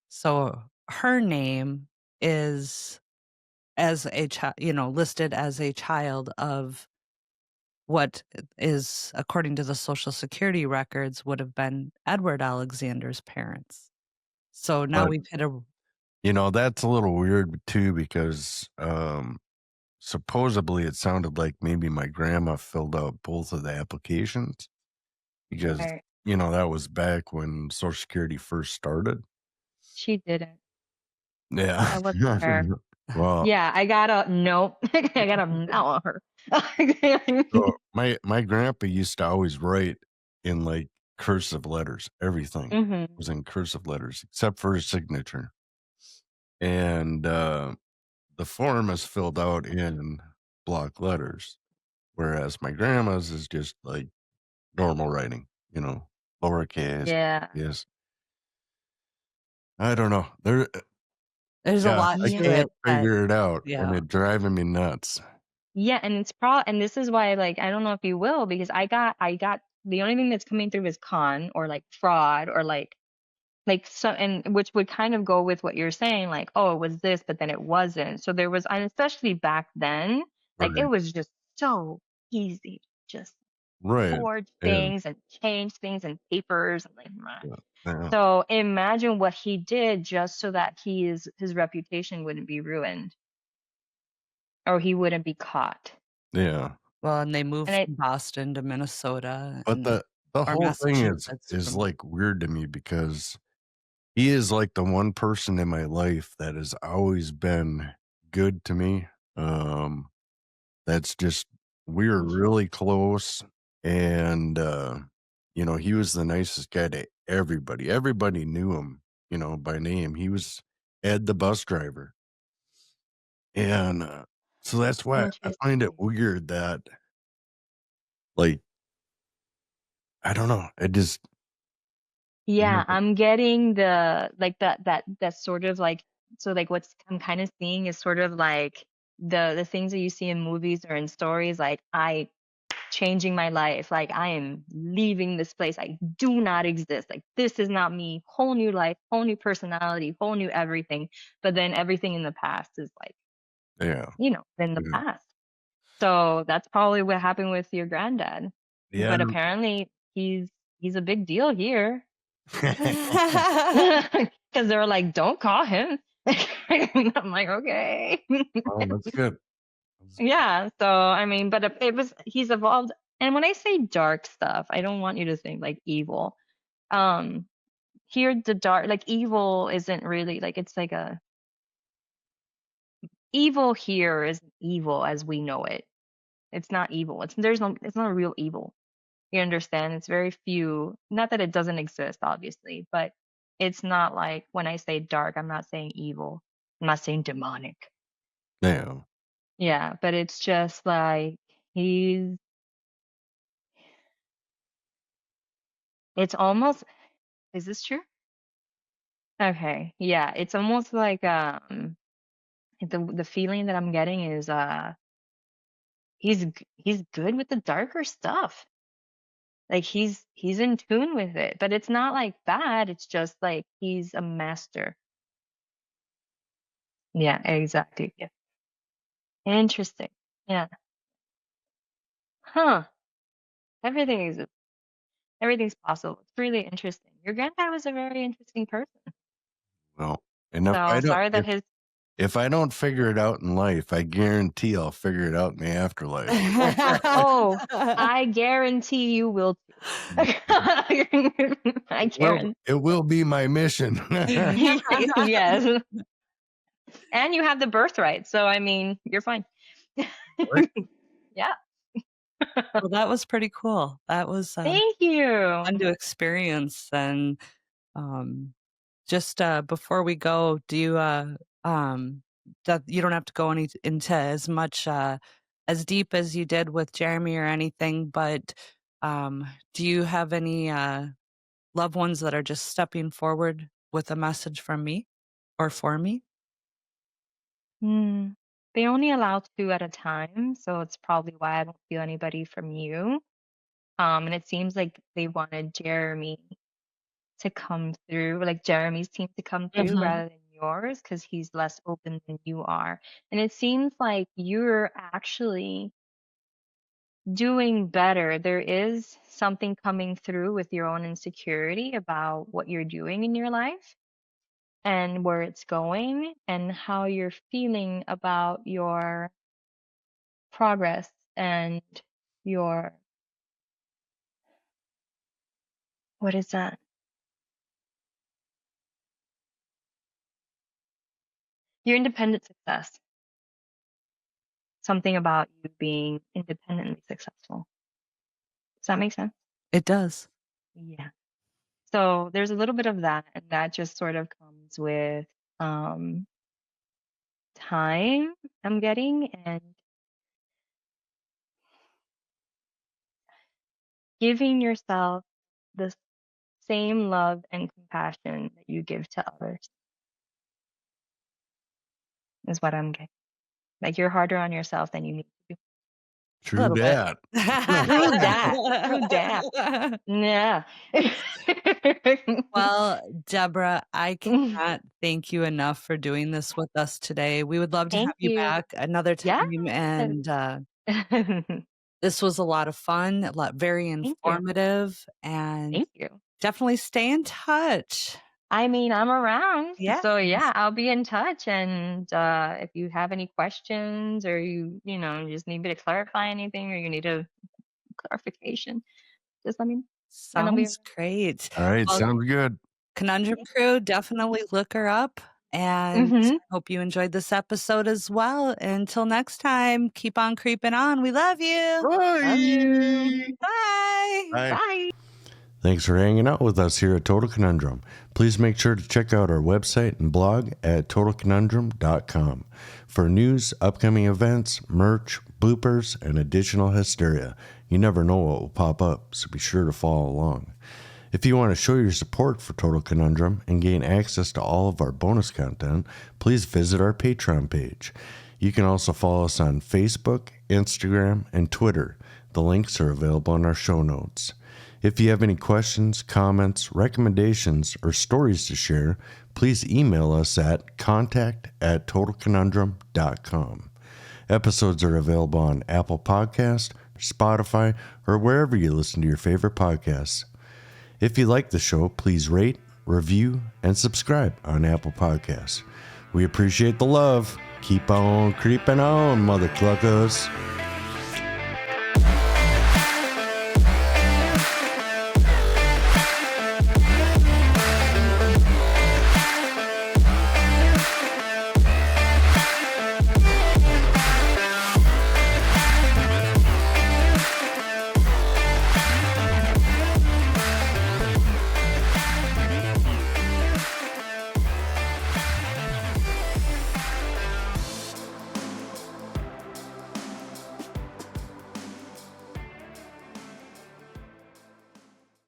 S3: So her name is as a child, listed as a child of what is, according to the Social Security records, would have been Edward Alexander's parents. So now
S1: but
S3: we've hit a
S1: that's a little weird too, because supposedly it sounded like maybe my grandma filled out both of the applications, because
S4: Right.
S1: that was back when Social Security first started.
S4: She didn't.
S1: Yeah.
S4: That wasn't her.
S1: Well,
S4: Yeah, I got a nope. I got a no on her.
S1: so my grandpa used to always write in like cursive letters. Everything
S4: Hmm.
S1: was in cursive letters except for his signature. And the form is filled out in block letters, whereas my grandma's is just like normal writing, lowercase.
S4: Yeah.
S1: Yes. I don't know.
S3: there's a
S1: Yeah,
S3: lot
S1: I
S3: to
S4: Yeah.
S1: can't
S3: it that,
S1: figure it out, and
S3: yeah.
S1: it's driving me nuts.
S4: Yeah, and and this is why, like, I don't know if you will, because I got the only thing that's coming through is con or like fraud or like so, and which would kind of go with what you're saying, like, oh, it was this, but then it wasn't. So there was, and especially back then, like it
S1: Right.
S4: was just so easy to just
S1: Right.
S4: forge
S1: Yeah.
S4: things and change things and papers and like
S1: Yeah. Yeah.
S4: so imagine what he did just so that his reputation wouldn't be ruined or he wouldn't be caught.
S1: Yeah.
S3: Well, and they moved
S4: And I
S3: from Boston to Minnesota
S1: But the
S3: or
S1: whole thing is
S3: Massachusetts
S1: is
S3: from
S1: like weird to me, because he is like the one person in my life that has always been good to me. That's just, we're really close, and he was the nicest guy to everybody. Everybody knew him, by name. He was Ed the bus driver. And so that's why I find it
S4: interesting.
S1: weird that, like, I don't know. I just,
S4: Yeah, I'm getting the like that sort of like so like what's I'm kind of seeing is sort of like the things that you see in movies or in stories like I changing my life, like I am leaving this place. I do not exist. Like this is not me. Whole new life, whole new personality, whole new everything. But then everything in the past is like,
S1: yeah.
S4: in the
S1: Yeah.
S4: past. So that's probably what happened with your granddad.
S1: Yeah.
S4: But apparently he's a big deal here. Because they were like, don't call him. I'm like, okay.
S1: Oh, that's good.
S4: Yeah. So, I mean, but he's evolved. And when I say dark stuff, I don't want you to think like evil. Um, Here, the dark, like evil isn't really like, it's like evil here is evil as we know it. It's not evil. It's not a real evil. You understand? It's very few. Not that it doesn't exist, obviously, but it's not like when I say dark, I'm not saying evil. I'm not saying demonic.
S1: Yeah.
S4: Yeah, but it's just like he's It's almost, is this true? Okay. Yeah. It's almost like the feeling that I'm getting is he's good with the darker stuff. Like he's in tune with it. But it's not like bad. It's just like he's a master. Yeah, exactly. Yeah. Interesting. Yeah. Huh. Everything is everything's possible. It's really interesting. Your granddad was a very interesting person.
S1: Well, and if
S4: So
S1: I don't,
S4: sorry that his
S1: if I don't figure it out in life, I guarantee I'll figure it out in the afterlife.
S4: oh, I guarantee you will too. I guarantee.
S1: It will be my mission.
S4: Yes. And you have the birthright, so I mean, you're fine.
S1: Right.
S4: Yeah.
S3: Well, that was pretty cool. That was
S4: Thank you.
S3: fun to experience. And just before we go, do you that you don't have to go into as much as deep as you did with Jeremy or anything, but do you have any loved ones that are just stepping forward with a message from me or for me?
S4: They only allow 2 at a time, so it's probably why I don't feel anybody from you. And it seems like they wanted Jeremy to come through, like Jeremy's team to come through rather than yours, because he's less open than you are. And it seems like you're actually doing better. There is something coming through with your own insecurity about what you're doing in your life and where it's going and how you're feeling about your progress and your, what is that? Your independent success. Something about you being independently successful. Does that make sense?
S3: It does.
S4: Yeah. So there's a little bit of that, and that just sort of comes with um, time I'm getting and giving yourself the same love and compassion that you give to others is what I'm getting. Like you're harder on yourself than you need to be.
S1: True
S3: Little bit.
S1: that.
S4: True that. True that. Yeah.
S3: Well, Deborah, I cannot thank you enough for doing this with us today. We would love to
S4: Thank
S3: have you
S4: you.
S3: back another
S4: Yeah.
S3: time. And this was a lot of fun, very
S4: Thank you.
S3: informative, and
S4: Thank you.
S3: definitely stay in touch.
S4: I mean, I'm around.
S3: Yeah.
S4: So yeah, I'll be in touch. And if you have any questions or you just need me to clarify anything or you need a clarification, just let me know. And I'll be
S3: Sounds great.
S1: All right.
S3: Well,
S1: Sounds good.
S3: Conundrum Crew, definitely look her up. And hope you enjoyed this episode as well. Until next time, keep on creeping on. We love you.
S4: Love you.
S3: Bye.
S4: Bye.
S1: Thanks for hanging out with us here at Total Conundrum. Please make sure to check out our website and blog at totalconundrum.com for news, upcoming events, merch, bloopers, and additional hysteria. You never know what will pop up, so be sure to follow along. If you want to show your support for Total Conundrum and gain access to all of our bonus content, please visit our Patreon page. You can also follow us on Facebook, Instagram, and Twitter. The links are available in our show notes. If you have any questions, comments, recommendations, or stories to share, please email us at contact@totalconundrum.com. Episodes are available on Apple Podcast, Spotify, or wherever you listen to your favorite podcasts. If you like the show, please rate, review, and subscribe on Apple Podcasts. We appreciate the love. Keep on creeping on, mother cluckers.